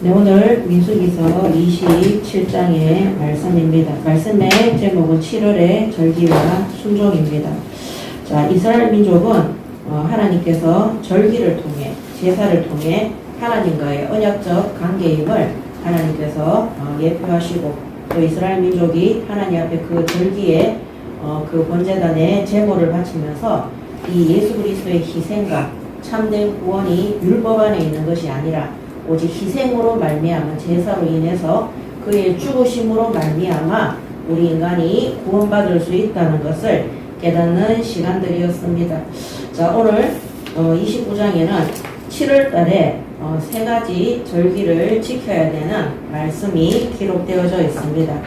네, 오늘 민수기서 27장의 말씀입니다. 말씀의 제목은 7월의 절기와 순종입니다. 자, 이스라엘 민족은 하나님께서 절기를 통해, 제사를 통해 하나님과의 언약적 관계임을 하나님께서 예표하시고, 또 이스라엘 민족이 하나님 앞에 그 절기에 그 번제단에 제물을 바치면서 이 예수 그리스도의 희생과 참된 구원이 율법 안에 있는 것이 아니라 오직 희생으로 말미암은 제사로 인해서 그의 죽으심으로 말미암아 우리 인간이 구원받을 수 있다는 것을 깨닫는 시간들이었습니다. 자, 오늘 29장에는 7월 달에 세 가지 절기를 지켜야 되는 말씀이 기록되어져 있습니다.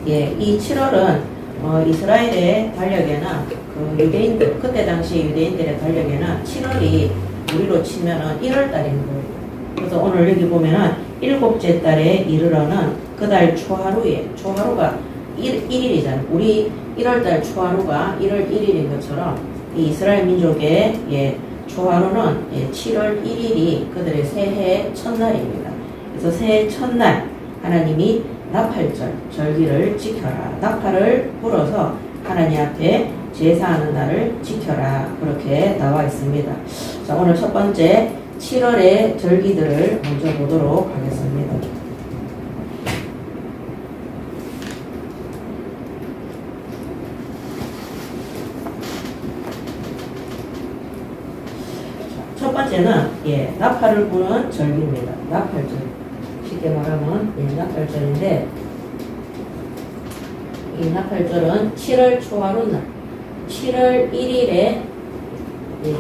예, 이 7월은 이스라엘의 달력에는 그 유대인들, 그때 당시 유대인들의 달력에는 7월이 우리로 치면은 1월 달인 거예요. 그래서 오늘 여기 보면은 일곱째 달에 이르러는 그 달 초하루에, 초하루가 1일이잖아요. 우리 1월달 초하루가 1월 1일인 것처럼 이 이스라엘 민족의 초하루는 7월 1일이 그들의 새해 첫날입니다. 그래서 새해 첫날 하나님이 나팔절, 절기를 지켜라. 나팔을 불어서 하나님 앞에 제사하는 날을 지켜라. 그렇게 나와 있습니다. 자, 오늘 첫 번째 7월의 절기들을 먼저 보도록 하겠습니다. 첫 번째는 나팔을 부는 절기입니다. 나팔절. 쉽게 말하면 나팔절인데, 이 나팔절은 7월 초하루 날 7월 1일에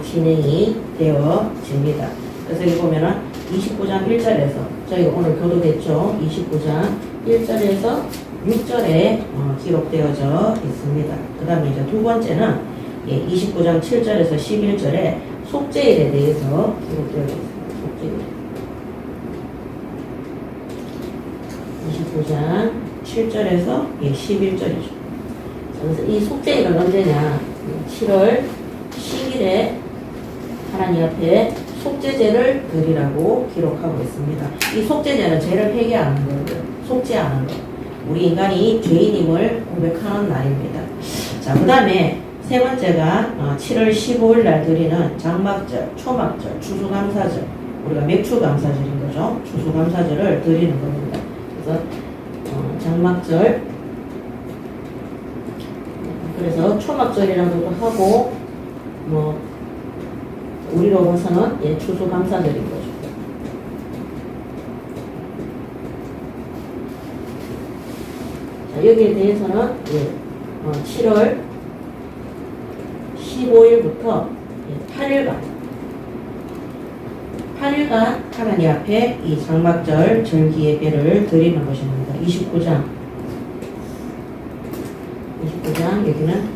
진행이 되어집니다. 그래서 여기 보면은 29장 1절에서 저희가 오늘 교도됐죠. 29장 1절에서 6절에 기록되어져 있습니다. 그 다음에 이제 두 번째는 29장 7절에서 11절에 속죄일에 대해서 기록되어져 있습니다. 속죄일. 29장 7절에서 11절이죠. 그래서 이 속죄일은 언제냐? 7월 10일에 하나님 앞에 속죄제를 드리라고 기록하고 있습니다. 이 속죄제는 죄를 회개하는 거예요. 속죄하는 거. 우리 인간이 죄인임을 고백하는 날입니다. 자, 그 다음에 세 번째가 7월 15일 날 드리는 장막절, 초막절, 추수감사절. 우리가 맥추감사절인 거죠. 추수감사절을 드리는 겁니다. 그래서 장막절, 그래서 초막절이라고도 하고, 우리로 봐서는 추수감사절인 거죠. 자, 여기에 대해서는 7월 15일부터 8일간 하나님 앞에 이 장막절 절기 예배를 드리는 것입니다. 29장 여기는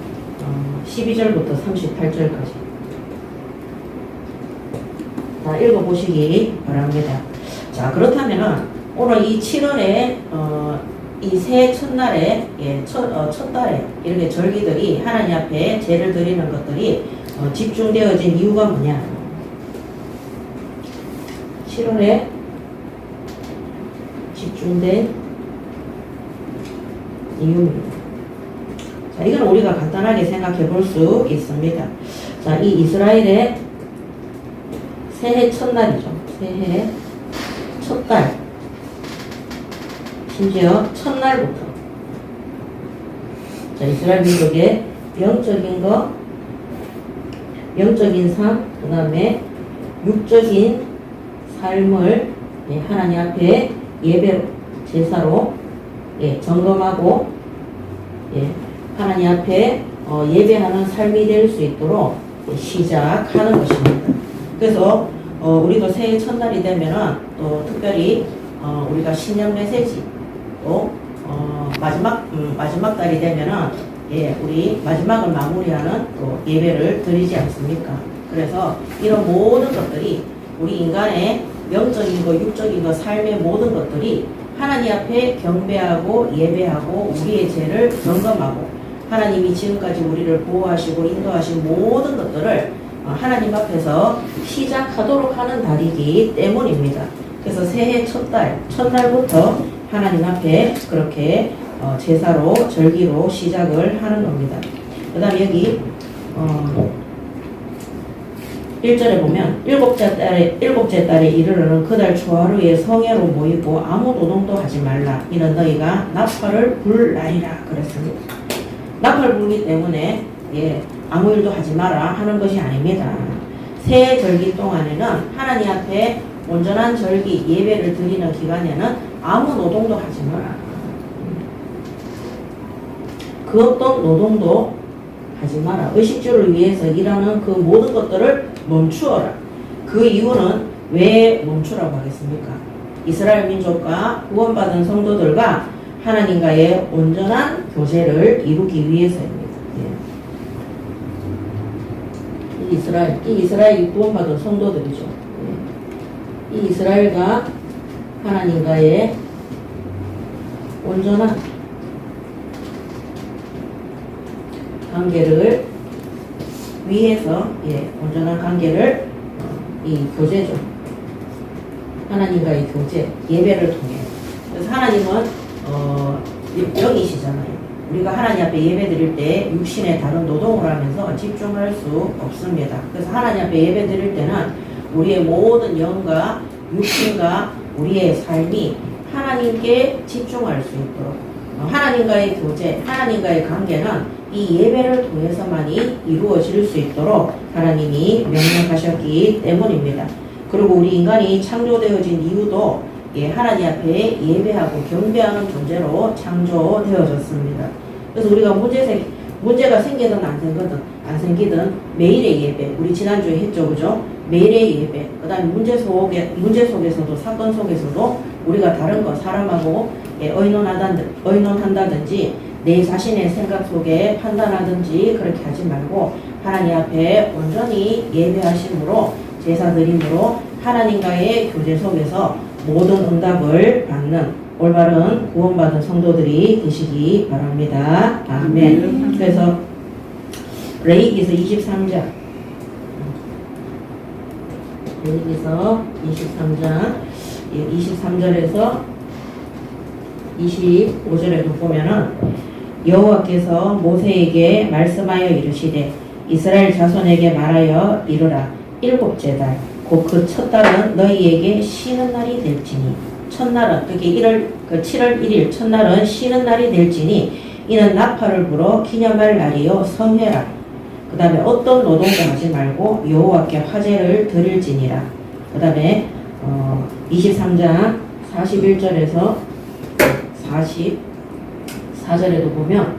12절부터 38절까지 다 읽어보시기 바랍니다. 자, 그렇다면은 오늘 이 7월에 이 새해 첫날에 첫 달에 이렇게 절기들이 하나님 앞에 제를 드리는 것들이 집중되어진 이유가 뭐냐? 7월에 집중된 이유입니다. 자, 이건 우리가 간단하게 생각해 볼 수 있습니다. 자, 이 이스라엘의 새해 첫날이죠. 새해 첫달. 심지어 첫날부터. 자, 이스라엘 민족의 영적인 것, 영적인 삶, 그 다음에 육적인 삶을 하나님 앞에 예배로, 제사로 점검하고 하나님 앞에 예배하는 삶이 될 수 있도록 시작하는 것입니다. 그래서 우리도 새해 첫날이 되면은 또 특별히 우리가 신년 메시지 또 마지막 달이 되면은 우리 마지막을 마무리하는 또 예배를 드리지 않습니까? 그래서 이런 모든 것들이 우리 인간의 영적인 것, 육적인 것, 삶의 모든 것들이 하나님 앞에 경배하고 예배하고 우리의 죄를 점검하고 하나님이 지금까지 우리를 보호하시고 인도하신 모든 것들을 하나님 앞에서 시작하도록 하는 달이기 때문입니다. 그래서 새해 첫날부터 하나님 앞에 그렇게 제사로 절기로 시작을 하는 겁니다. 그 다음에 여기 1절에 보면 일곱째 달에 이르러는 그달 초하루에 성회로 모이고 아무 노동도 하지 말라. 이는 너희가 나팔을 불 날이라 그랬습니다. 나팔 불기 때문에 아무 일도 하지 마라 하는 것이 아닙니다. 새 절기 동안에는 하나님 앞에 온전한 절기 예배를 드리는 기간에는 아무 노동도 하지 마라. 그 어떤 노동도 하지 마라. 의식주를 위해서 일하는 그 모든 것들을 멈추어라. 그 이유는 왜 멈추라고 하겠습니까? 이스라엘 민족과 구원받은 성도들과 하나님과의 온전한 교제를 이루기 위해서입니다. 이 이스라엘이 구원받은 성도들이죠. 이 이스라엘과 하나님과의 온전한 관계를 위해서 온전한 관계를 이 교제죠. 하나님과의 교제, 예배를 통해. 그래서 하나님은 영이시잖아요. 우리가 하나님 앞에 예배 드릴 때 육신의 다른 노동을 하면서 집중할 수 없습니다. 그래서 하나님 앞에 예배 드릴 때는 우리의 모든 영과 육신과 우리의 삶이 하나님께 집중할 수 있도록 하나님과의 교제, 하나님과의 관계는 이 예배를 통해서만이 이루어질 수 있도록 하나님이 명령하셨기 때문입니다. 그리고 우리 인간이 창조되어진 이유도 하나님 앞에 예배하고 경배하는 존재로 창조되어졌습니다. 그래서 우리가 문제가 생기든 안 생기든 매일의 예배, 우리 지난주에 했죠, 그죠? 매일의 예배, 그 다음에 문제 속에서도, 사건 속에서도 우리가 다른 거, 사람하고 의논한다든지 내 자신의 생각 속에 판단하든지 그렇게 하지 말고 하나님 앞에 온전히 예배하심으로 제사 드림으로 하나님과의 교제 속에서 모든 응답을 받는 올바른 구원받은 성도들이 되시기 바랍니다. 아멘. 그래서 레위기서 23장 23절에서 25절에도 보면은 여호와께서 모세에게 말씀하여 이르시되 이스라엘 자손에게 말하여 이르라. 일곱째 달 곧 그 첫 달은 너희에게 쉬는 날이 될지니 첫날은 특히 7월 1일 첫날은 쉬는 날이 될지니 이는 나팔을 불어 기념할 날이요 성회라. 그 다음에 어떤 노동도 하지 말고 여호와께 화제를 드릴지니라. 그 다음에 23장 41절에서 44절에도 보면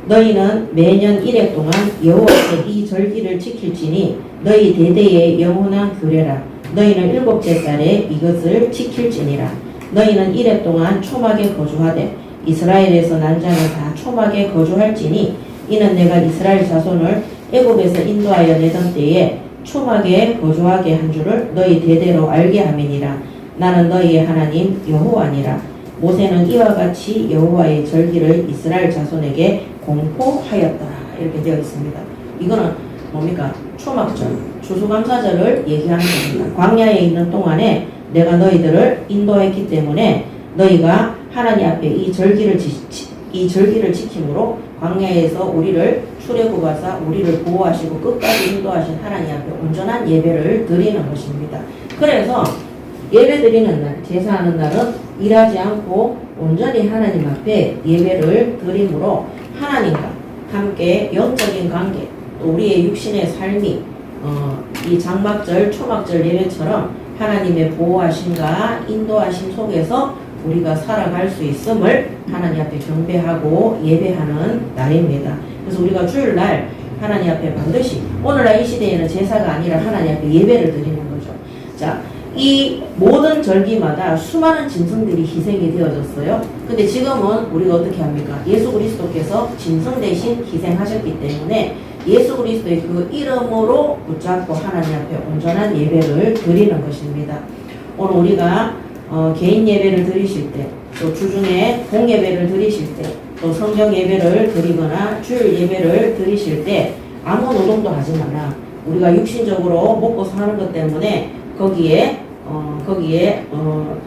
너희는 매년 1해 동안 여호와께 이 절기를 지킬지니 너희 대대의 영원한 규례라. 너희는 일곱째 달에 이것을 지킬지니라. 너희는 1해 동안 초막에 거주하되 이스라엘에서 난 자는 다 초막에 거주할지니 이는 내가 이스라엘 자손을 애굽에서 인도하여 내던 때에 초막에 거주하게 한 줄을 너희 대대로 알게 함이니라. 나는 너희의 하나님 여호와니라. 모세는 이와 같이 여호와의 절기를 이스라엘 자손에게 공포하였더라. 이렇게 되어 있습니다. 이거는 뭡니까? 초막절, 추수감사절을 얘기하는 겁니다. 광야에 있는 동안에 내가 너희들을 인도했기 때문에 너희가 하나님 앞에 이 절기를 지킴으로 광야에서 우리를 출애굽하사 우리를 보호하시고 끝까지 인도하신 하나님 앞에 온전한 예배를 드리는 것입니다. 그래서 예배 드리는 날, 제사하는 날은 일하지 않고 온전히 하나님 앞에 예배를 드림으로 하나님과 함께 영적인 관계, 또 우리의 육신의 삶이 이 장막절, 초막절 예배처럼 하나님의 보호하심과 인도하심 속에서 우리가 살아갈 수 있음을 하나님 앞에 경배하고 예배하는 날입니다. 그래서 우리가 주일날 하나님 앞에 반드시 오늘날 이 시대에는 제사가 아니라 하나님 앞에 예배를 드리는 거죠. 자, 이 모든 절기마다 수많은 짐승들이 희생이 되어졌어요. 근데 지금은 우리가 어떻게 합니까? 예수 그리스도께서 짐승 대신 희생하셨기 때문에 예수 그리스도의 그 이름으로 붙잡고 하나님 앞에 온전한 예배를 드리는 것입니다. 오늘 우리가 개인 예배를 드리실 때, 또 주중에 공예배를 드리실 때, 또 성경 예배를 드리거나 주일 예배를 드리실 때 아무 노동도 하지 마라. 우리가 육신적으로 먹고 사는 것 때문에 거기에 거기에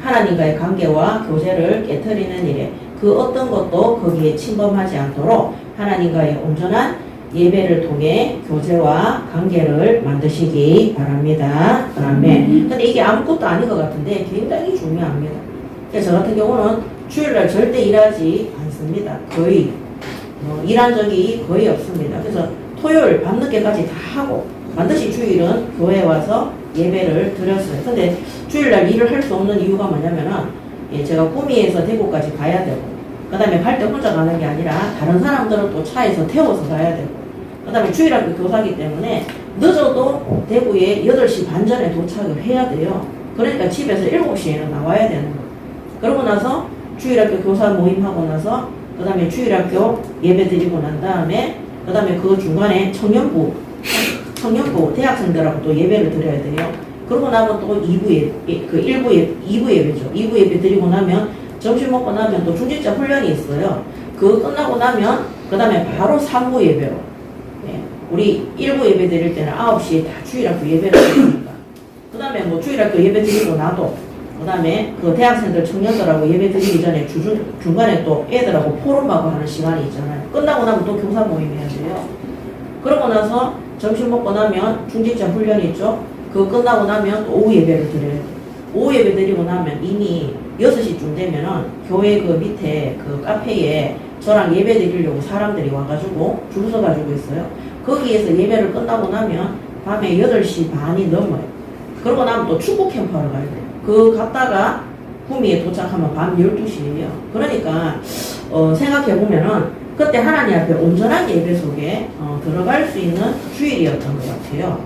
하나님과의 관계와 교제를 깨트리는 일에 그 어떤 것도 거기에 침범하지 않도록 하나님과의 온전한 예배를 통해 교제와 관계를 만드시기 바랍니다. 아멘. 근데 이게 아무것도 아닌 것 같은데 굉장히 중요합니다. 그래서 저 같은 경우는 주일날 절대 일하지 않습니다. 거의 일한 적이 거의 없습니다. 그래서 토요일 밤늦게까지 다 하고 반드시 주일은 교회에 와서 예배를 드렸어요. 근데 주일날 일을 할 수 없는 이유가 뭐냐면은 제가 구미에서 대구까지 가야 되고 그 다음에 갈 때 혼자 가는 게 아니라 다른 사람들은 또 차에서 태워서 가야 되고 그 다음에 주일학교 교사기 때문에 늦어도 대구에 8시 반 전에 도착을 해야 돼요. 그러니까 집에서 7시에는 나와야 되는 거예요. 그러고 나서 주일학교 교사 모임하고 나서 그 다음에 주일학교 예배 드리고 난 다음에 그 다음에 그 중간에 청년부 대학생들하고 또 예배를 드려야 돼요. 그러고 나면 또 2부 예배, 그 2부 예배죠. 2부 예배 드리고 나면 점심 먹고 나면 또 중직자 훈련이 있어요. 그거 끝나고 나면 그 다음에 바로 3부 예배로 우리 1부 예배 드릴 때는 9시에 다 주일학교 예배를 드리니까 그 다음에 뭐 주일학교 예배 드리고 나도 그 다음에 그 대학생들 청년들하고 예배 드리기 전에 중간에 또 애들하고 포럼하고 하는 시간이 있잖아요. 끝나고 나면 또 교사 모임 해야 돼요. 그러고 나서 점심 먹고 나면 중직자 훈련이 있죠. 그거 끝나고 나면 또 오후 예배를 드려야 돼요. 오후 예배 드리고 나면 이미 6시쯤 되면은 교회 그 밑에 그 카페에 저랑 예배 드리려고 사람들이 와가지고 줄 서가지고 있어요. 거기에서 예배를 끝나고 나면 밤에 8시 반이 넘어요. 그러고 나면 또 축구 캠프하러 가야 돼요. 그 갔다가 구미에 도착하면 밤 12시예요. 그러니까 생각해보면은 그때 하나님 앞에 온전한 예배 속에 들어갈 수 있는 주일이었던 것 같아요.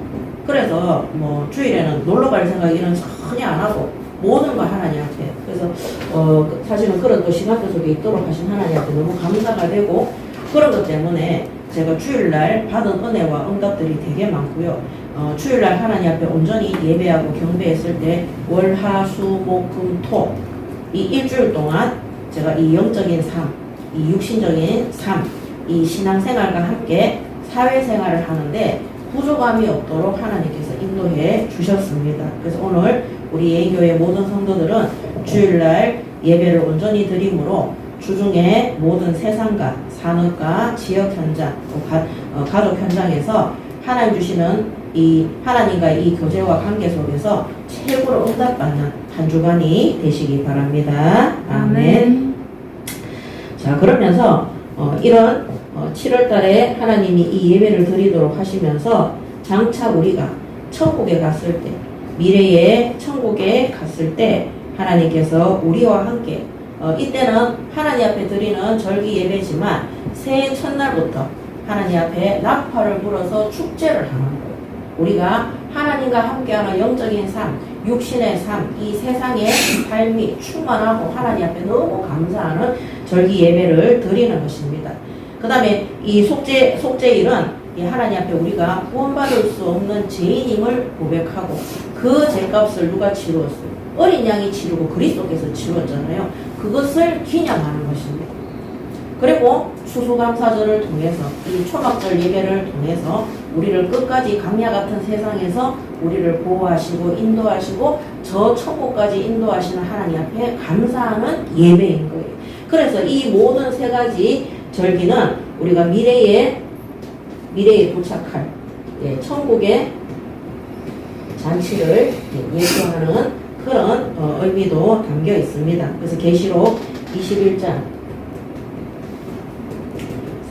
그래서 뭐 주일에는 놀러 갈 생각이는 전혀 안 하고 모든 거 하나님 앞에. 그래서 사실은 그런 또 시간표 속에 있도록 하신 하나님 앞에 너무 감사가 되고 그런 것 때문에 제가 주일날 받은 은혜와 응답들이 되게 많고요. 주일날 하나님 앞에 온전히 예배하고 경배했을 때 월, 화, 수, 목, 금, 토 이 일주일 동안 제가 이 영적인 삶, 이 육신적인 삶, 이 신앙생활과 함께 사회생활을 하는데 부족함이 없도록 하나님께서 인도해 주셨습니다. 그래서 오늘 우리 A교회 모든 성도들은 주일날 예배를 온전히 드림으로 주중에 모든 세상과 산업과 지역 현장, 가족 현장에서 하나님 주시는 이 하나님과 이 교제와 관계 속에서 최고로 응답받는 한 주간이 되시기 바랍니다. 아멘. 자, 그러면서 이런 7월 달에 하나님이 이 예배를 드리도록 하시면서 장차 우리가 천국에 갔을 때, 미래의 천국에 갔을 때 하나님께서 우리와 함께 이때는 하나님 앞에 드리는 절기 예배지만 새해 첫날부터 하나님 앞에 나팔을 불어서 축제를 하는 거예요. 우리가 하나님과 함께하는 영적인 삶, 육신의 삶, 이 세상의 삶이 충만하고 하나님 앞에 너무 감사하는 절기 예배를 드리는 것입니다. 그 다음에 이 속죄일은 이 하나님 앞에 우리가 구원받을 수 없는 죄인임을 고백하고 그 죄값을 누가 치루었어요? 어린 양이 치르고 그리스도께서 치루었잖아요. 그것을 기념하는 것입니다. 그리고 추수감사절을 통해서 이 초막절 예배를 통해서 우리를 끝까지 강야 같은 세상에서 우리를 보호하시고 인도하시고 저 천국까지 인도하시는 하나님 앞에 감사하는 예배인 거예요. 그래서 이 모든 세 가지 절기는 우리가 미래에 도착할 천국의 잔치를 예표하는 그런 의미도 담겨 있습니다. 그래서 계시록 21장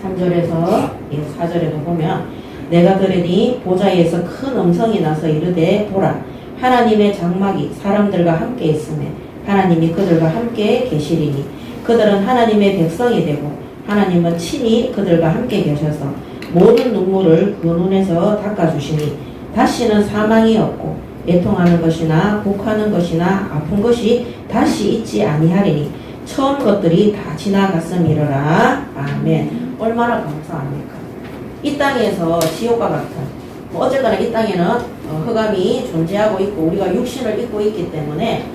3절에서 4절에도 보면 내가 들으니 보좌에서 큰 음성이 나서 이르되 보라 하나님의 장막이 사람들과 함께 있으며 하나님이 그들과 함께 계시리니 그들은 하나님의 백성이 되고 하나님은 친히 그들과 함께 계셔서 모든 눈물을 그 눈에서 닦아주시니 다시는 사망이 없고 애통하는 것이나 곡하는 것이나 아픈 것이 다시 있지 아니하리니 처음 것들이 다 지나갔음이러라. 아멘. 얼마나 감사합니까? 이 땅에서 지옥과 같은 어쨌거나 이 땅에는 흑암이 존재하고 있고 우리가 육신을 입고 있기 때문에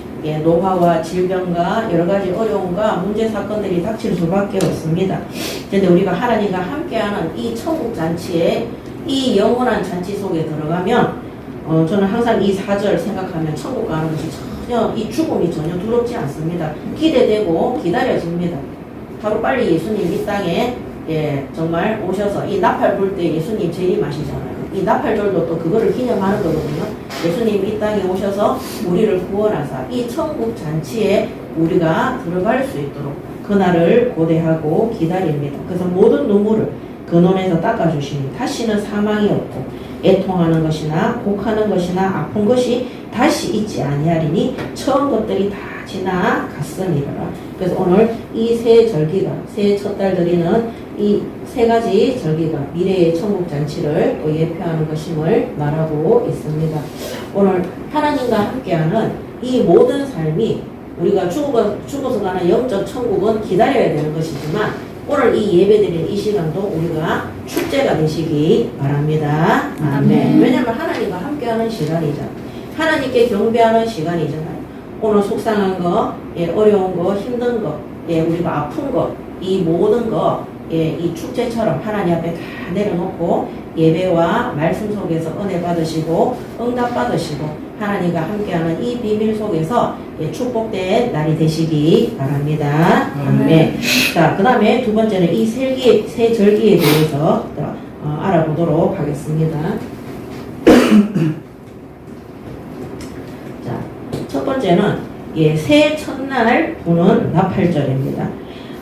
노화와 질병과 여러 가지 어려움과 문제 사건들이 닥칠 수밖에 없습니다. 그런데 우리가 하나님과 함께하는 이 천국 잔치에 이 영원한 잔치 속에 들어가면 저는 항상 이 4절 생각하면 천국 가는 것이 전혀, 이 죽음이 전혀 두렵지 않습니다. 기대되고 기다려집니다. 하루빨리 예수님 이 땅에 정말 오셔서 이 나팔 불 때 예수님 재림하시잖아요. 이 나팔절도 또 그거를 기념하는 거거든요. 예수님 이 땅에 오셔서 우리를 구원하사 이 천국 잔치에 우리가 들어갈 수 있도록 그날을 고대하고 기다립니다. 그래서 모든 눈물을 근원에서 닦아주시니 다시는 사망이 없고 애통하는 것이나 곡하는 것이나 아픈 것이 다시 있지 아니하리니 처음 것들이 다 지나갔으니라. 그래서 오늘 이 세 절기가, 새 첫 달 드리는 이 세 가지 절기가 미래의 천국 잔치를 또 예표하는 것임을 말하고 있습니다. 오늘 하나님과 함께하는 이 모든 삶이 우리가 죽어서 가는 영적 천국은 기다려야 되는 것이지만 오늘 이 예배드리는 이 시간도 우리가 축제가 되시기 바랍니다. 아멘. 왜냐하면 하나님과 함께하는 시간이잖아요. 하나님께 경배하는 시간이잖아요. 오늘 속상한 거, 어려운 거, 힘든 거, 우리가 아픈 거, 이 모든 거, 이 축제처럼 하나님 앞에 다 내려놓고 예배와 말씀 속에서 은혜 받으시고 응답 받으시고 하나님과 함께하는 이 비밀 속에서 축복된 날이 되시기 바랍니다. 네. 자, 그 다음에 두 번째는 이 세 절기에 대해서 알아보도록 하겠습니다. 자, 첫 번째는 새 첫날 부는 나팔절입니다.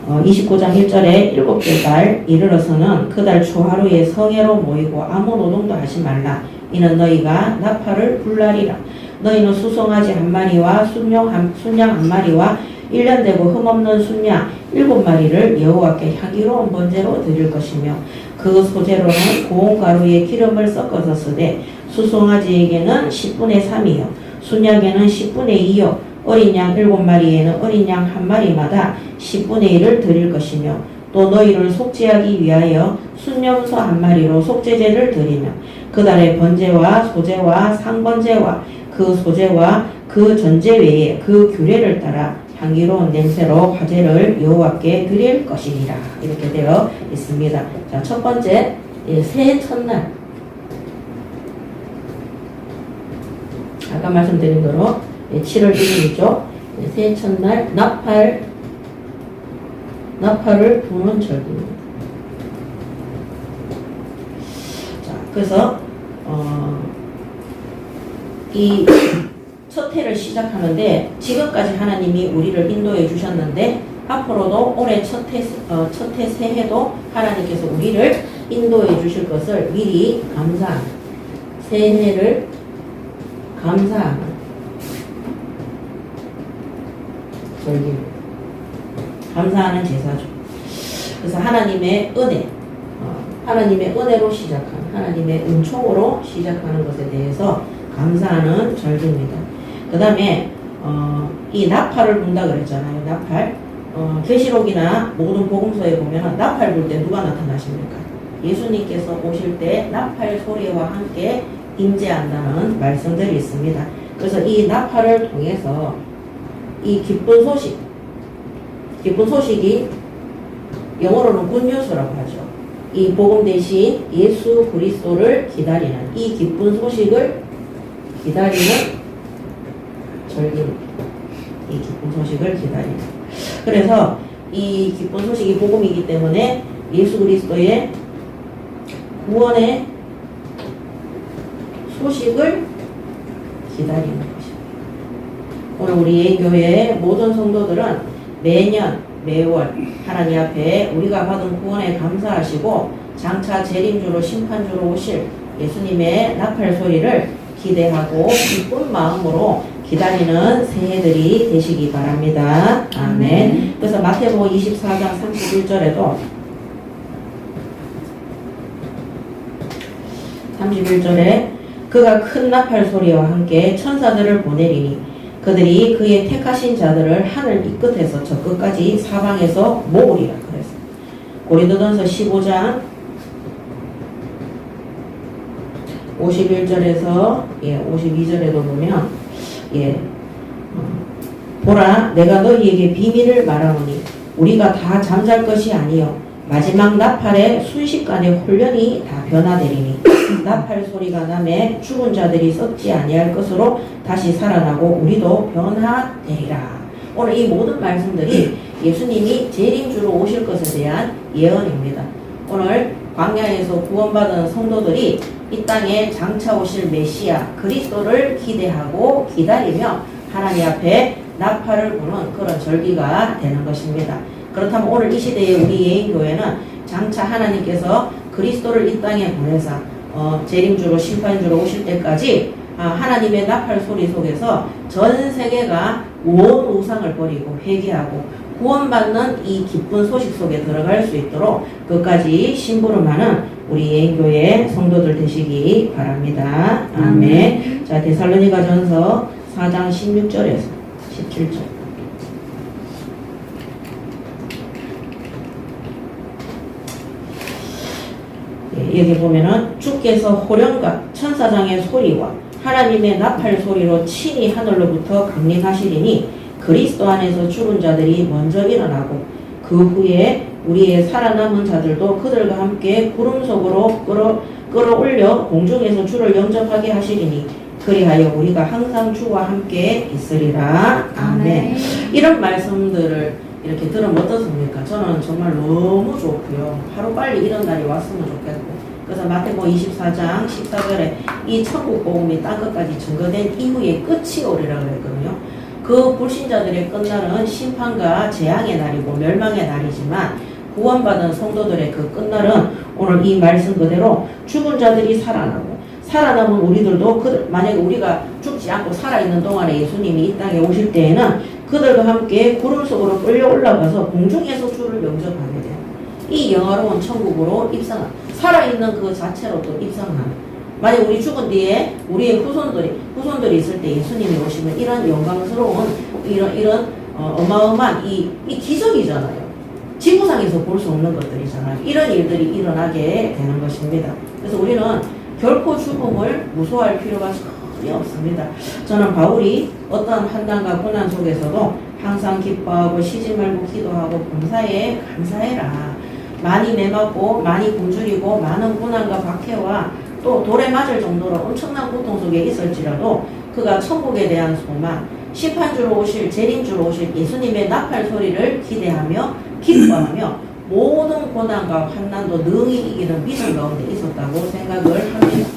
29장 1절에 7째 달 이르러서는 그 달 초하루에 성회로 모이고 아무 노동도 하지 말라. 이는 너희가 나팔을 불라리라. 너희는 수송아지 한 마리와 순양 한 마리와 1년 되고 흠없는 순양 7마리를 여호와께 향기로운 번제로 드릴 것이며 그 소재로는 고운 가루에 기름을 섞어서 쓰되 수송아지에게는 10분의 3이요 순양에는 10분의 2요 어린 양 7마리에는 어린 양 한 마리마다 10분의 1을 드릴 것이며 또 너희를 속죄하기 위하여 순염소 한 마리로 속죄제를 드리며 그달의 번제와 소제와 상번제와 그 소제와 그 전제 외에 그 규례를 따라 향기로운 냄새로 화제를 여호와께 드릴 것이니라. 이렇게 되어 있습니다. 자, 첫 번째 새해 첫날 아까 말씀드린 대로 7월 1일이죠. 새해 첫날 나팔을 부는 절기입니다. 자, 그래서 이 첫 해를 시작하는데 지금까지 하나님이 우리를 인도해 주셨는데 앞으로도 올해 첫 해 새해도 하나님께서 우리를 인도해 주실 것을 미리 감사하는 새해를 감사하는 절기입니다. 감사하는 제사죠. 그래서 하나님의 은혜, 하나님의 은혜로 시작한 하나님의 은총으로 시작하는 것에 대해서 감사하는 절기입니다. 그 다음에 이 나팔을 분다 그랬잖아요. 나팔. 계시록이나 모든 복음서에 보면 나팔 불 때 누가 나타나십니까? 예수님께서 오실 때 나팔 소리와 함께 임재한다는 말씀들이 있습니다. 그래서 이 나팔을 통해서 이 기쁜 소식이 영어로는 굿뉴스라고 하죠. 이 복음 대신 예수 그리스도를 기다리는 이 기쁜 소식을 기다리는 절기입니다. 이 기쁜 소식을 기다리는. 그래서 이 기쁜 소식이 복음이기 때문에 예수 그리스도의 구원의 소식을 기다리는 것입니다. 오늘 우리 예교회의 모든 성도들은 매월 하나님 앞에 우리가 받은 구원에 감사하시고 장차 재림주로 심판주로 오실 예수님의 나팔 소리를 기대하고 기쁜 마음으로 기다리는 새해들이 되시기 바랍니다. 아멘. 그래서 마태복음 24장 31절에도 31절에 그가 큰 나팔 소리와 함께 천사들을 보내리니 그들이 그의 택하신 자들을 하늘 이 끝에서 저 끝까지 사방에서 모으리라 그랬어요. 고린도전서 15장 51절에서 52절에도 보면 보라 내가 너희에게 비밀을 말하노니 우리가 다 잠잘 것이 아니요 마지막 나팔에 순식간에 홀련히 다 변화되리니 나팔 소리가 나매 죽은 자들이 썩지 아니할 것으로 다시 살아나고 우리도 변화되리라. 오늘 이 모든 말씀들이 예수님이 재림주로 오실 것에 대한 예언입니다. 오늘 광야에서 구원받은 성도들이 이 땅에 장차 오실 메시아 그리스도를 기대하고 기다리며 하나님 앞에 나팔을 부는 그런 절기가 되는 것입니다. 그렇다면 오늘 이 시대의 우리 예인교회는 장차 하나님께서 그리스도를 이 땅에 보내사 재림주로 심판주로 오실 때까지 하나님의 나팔 소리 속에서 전 세계가 온 우상을 버리고 회개하고 구원받는 이 기쁜 소식 속에 들어갈 수 있도록 끝까지 심부름하는 우리 예인교회 성도들 되시기 바랍니다. 아멘. 자, 데살로니가전서 4장 16절에서 17절. 여기 보면은 주께서 호령과 천사장의 소리와 하나님의 나팔 소리로 친히 하늘로부터 강림하시리니 그리스도 안에서 죽은 자들이 먼저 일어나고 그 후에 우리의 살아남은 자들도 그들과 함께 구름 속으로 끌어올려 공중에서 주를 영접하게 하시리니 그리하여 우리가 항상 주와 함께 있으리라. 아멘. 이런 말씀들을 이렇게 들으면 어떻습니까? 저는 정말 너무 좋고요. 하루빨리 이런 날이 왔으면 좋겠고. 그래서 마태복음 24장 14절에 이 천국 복음이 땅 끝까지 증거된 이후에 끝이 오리라 그랬거든요. 그 불신자들의 끝날은 심판과 재앙의 날이고 멸망의 날이지만 구원받은 성도들의 그 끝날은 오늘 이 말씀 그대로 죽은 자들이 살아남은 우리들도 만약에 우리가 죽지 않고 살아있는 동안에 예수님이 이 땅에 오실 때에는 그들과 함께 구름 속으로 끌려 올라가서 공중에서 주를 영접하게 돼요. 이 영화로운 천국으로 입성한 살아있는 그 자체로 또 입성하는. 만약 우리 죽은 뒤에 우리의 후손들이 있을 때 예수님이 오시면 이런 영광스러운 이런 어마어마한 이 기적이잖아요. 지구상에서 볼 수 없는 것들이잖아요. 이런 일들이 일어나게 되는 것입니다. 그래서 우리는 결코 죽음을 무서워할 필요가 전혀 없습니다. 저는 바울이 어떤 환난과 고난 속에서도 항상 기뻐하고 쉬지 말고 기도하고 범사에 감사해라. 많이 매맞고 많이 굶주리고 많은 고난과 박해와 또 돌에 맞을 정도로 엄청난 고통 속에 있을지라도 그가 천국에 대한 소망, 심판주로 오실 재림주로 오실 예수님의 나팔 소리를 기대하며 기뻐하며 모든 고난과 환난도 능히 이기는 믿음 가운데 있었다고 생각을 합니다.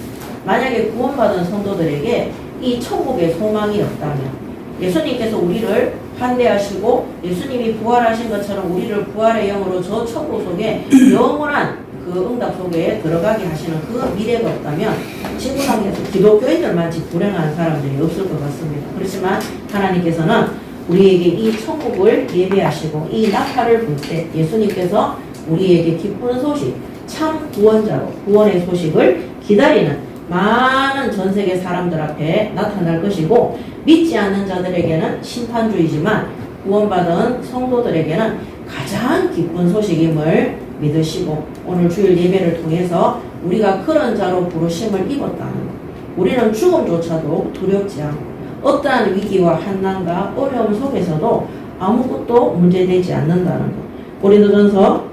만약에 구원받은 성도들에게 이 천국의 소망이 없다면 예수님께서 우리를 환대하시고 예수님이 부활하신 것처럼 우리를 부활의 영으로 저 천국 속에 영원한 그 응답 속에 들어가게 하시는 그 미래가 없다면 지구상에서 기독교인들만치 불행한 사람들이 없을 것 같습니다. 그렇지만 하나님께서는 우리에게 이 천국을 예배하시고 이 나팔을 불 때 예수님께서 우리에게 기쁜 소식, 참 구원자로 구원의 소식을 기다리는 많은 전 세계 사람들 앞에 나타날 것이고 믿지 않는 자들에게는 심판주이지만 구원받은 성도들에게는 가장 기쁜 소식임을 믿으시고 오늘 주일 예배를 통해서 우리가 그런 자로 부르심을 입었다는 것. 우리는 죽음조차도 두렵지 않고 어떠한 위기와 환난과 어려움 속에서도 아무것도 문제되지 않는다는 것. 고린도전서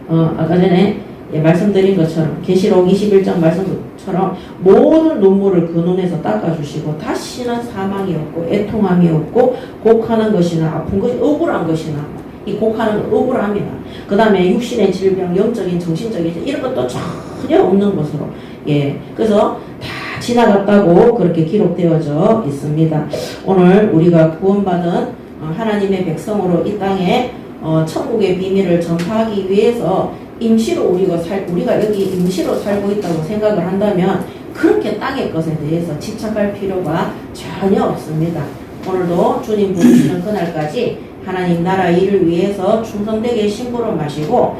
아까 전에 말씀드린 것처럼 계시록 21장 말씀처럼 모든 눈물을 그 눈에서 닦아주시고 다시는 사망이 없고 애통함이 없고 곡하는 것이나 아픈 것이 억울한 것이나 이 곡하는 억울함이나 그 다음에 육신의 질병, 영적인 정신적인 이런 것도 전혀 없는 것으로 그래서 다 지나갔다고 그렇게 기록되어져 있습니다. 오늘 우리가 구원받은 하나님의 백성으로 이 땅에 천국의 비밀을 전파하기 위해서 임시로 우리가 여기 임시로 살고 있다고 생각을 한다면 그렇게 땅의 것에 대해서 집착할 필요가 전혀 없습니다. 오늘도 주님 부르시는 그날까지 하나님 나라 일을 위해서 충성되게 심부름 마시고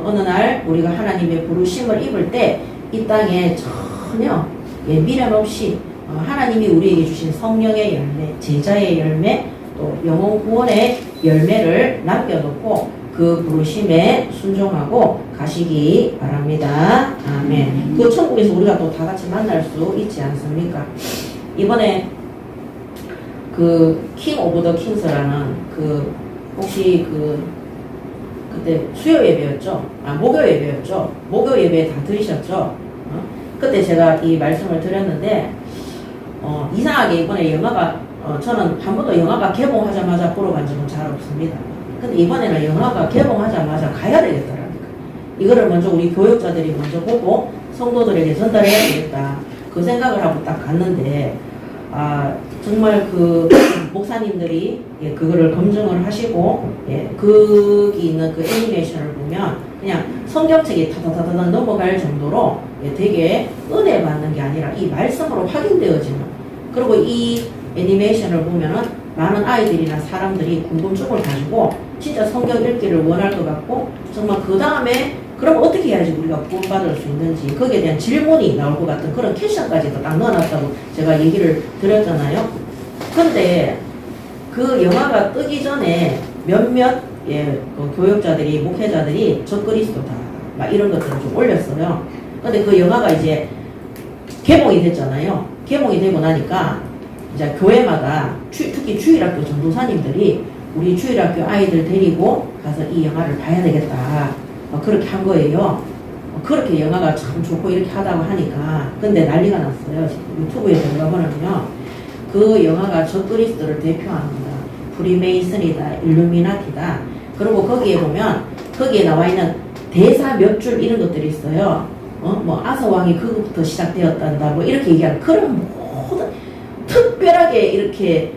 어느 날 우리가 하나님의 부르심을 입을 때 이 땅에 전혀 미련 없이 하나님이 우리에게 주신 성령의 열매, 제자의 열매, 또 영혼 구원의 열매를 남겨놓고 그 부르심에 순종하고 가시기 바랍니다. 아멘. 그 천국에서 우리가 또 다 같이 만날 수 있지 않습니까? 이번에 그 킹 오브 더 킹스라는 그 혹시 그 그때 수요 예배였죠. 목요 예배였죠. 목요 예배 다 들으셨죠. 그때 제가 이 말씀을 드렸는데 이상하게 이번에 영화가 저는 한 번도 영화가 개봉하자마자 보러 간 적은 잘 없습니다. 근데 이번에는 영화가 개봉하자마자 가야 되겠더라고요. 이거를 먼저 우리 교육자들이 먼저 보고 성도들에게 전달해야 되겠다. 그 생각을 하고 딱 갔는데 정말 그 목사님들이 그거를 검증을 하시고 거기 있는 그 애니메이션을 보면 그냥 성경책이 타다다다닥 넘어갈 정도로 되게 은혜 받는 게 아니라 이 말씀으로 확인되어지는, 그리고 이 애니메이션을 보면은 많은 아이들이나 사람들이 궁금증을 가지고 진짜 성경 읽기를 원할 것 같고, 정말 그 다음에 그럼 어떻게 해야지 우리가 구원받을 수 있는지 거기에 대한 질문이 나올 것 같은 그런 퀘션까지도 딱 넣어놨다고 제가 얘기를 드렸잖아요. 근데 그 영화가 뜨기 전에 몇몇 그 교육자들이, 목회자들이 적그리스도다 막 이런 것들을 좀 올렸어요. 근데 그 영화가 이제 개봉이 됐잖아요. 개봉이 되고 나니까 이제 교회마다 특히 주일학교 전도사님들이 우리 주일학교 아이들 데리고 가서 이 영화를 봐야 되겠다 그렇게 한 거예요. 그렇게 영화가 참 좋고 이렇게 하다고 하니까. 근데 난리가 났어요. 유튜브에 들어가보면요, 그 영화가 적그리스도를 대표합니다. 프리메이슨이다, 일루미나티다. 그리고 거기에 보면 거기에 나와 있는 대사 몇 줄 이런 것들이 있어요. 뭐 아서왕이 그것부터 시작되었단다 뭐 이렇게 얘기하는 그런 모든 특별하게 이렇게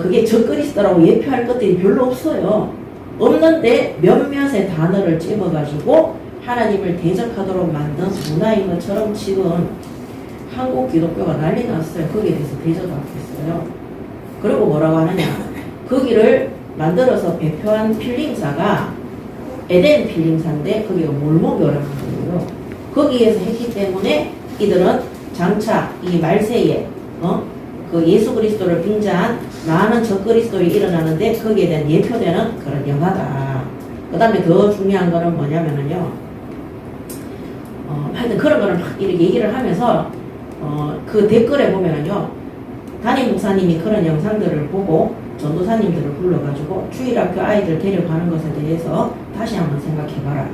그게 적그리스도라고 예표할 것들이 별로 없어요. 없는데 몇몇의 단어를 찝어가지고 하나님을 대적하도록 만든 문화인 것처럼 지금 한국 기독교가 난리 났어요. 거기에 대해서 대적하고 있어요. 그리고 뭐라고 하느냐, 거기를 만들어서 배표한 필름사가 에덴 필름사인데 거기가 몰목요라는 거예요. 거기에서 했기 때문에 이들은 장차 이 말세에 그 예수 그리스도를 빙자한 많은 적그리스도들이 일어나는데 거기에 대한 예표되는 그런 영화다. 그 다음에 더 중요한 거는 뭐냐면은요, 하여튼 그런 거를 막 이렇게 얘기를 하면서 그 댓글에 보면은요, 담임 목사님이 그런 영상들을 보고 전도사님들을 불러가지고 주일학교 아이들 데려가는 것에 대해서 다시 한번 생각해봐라.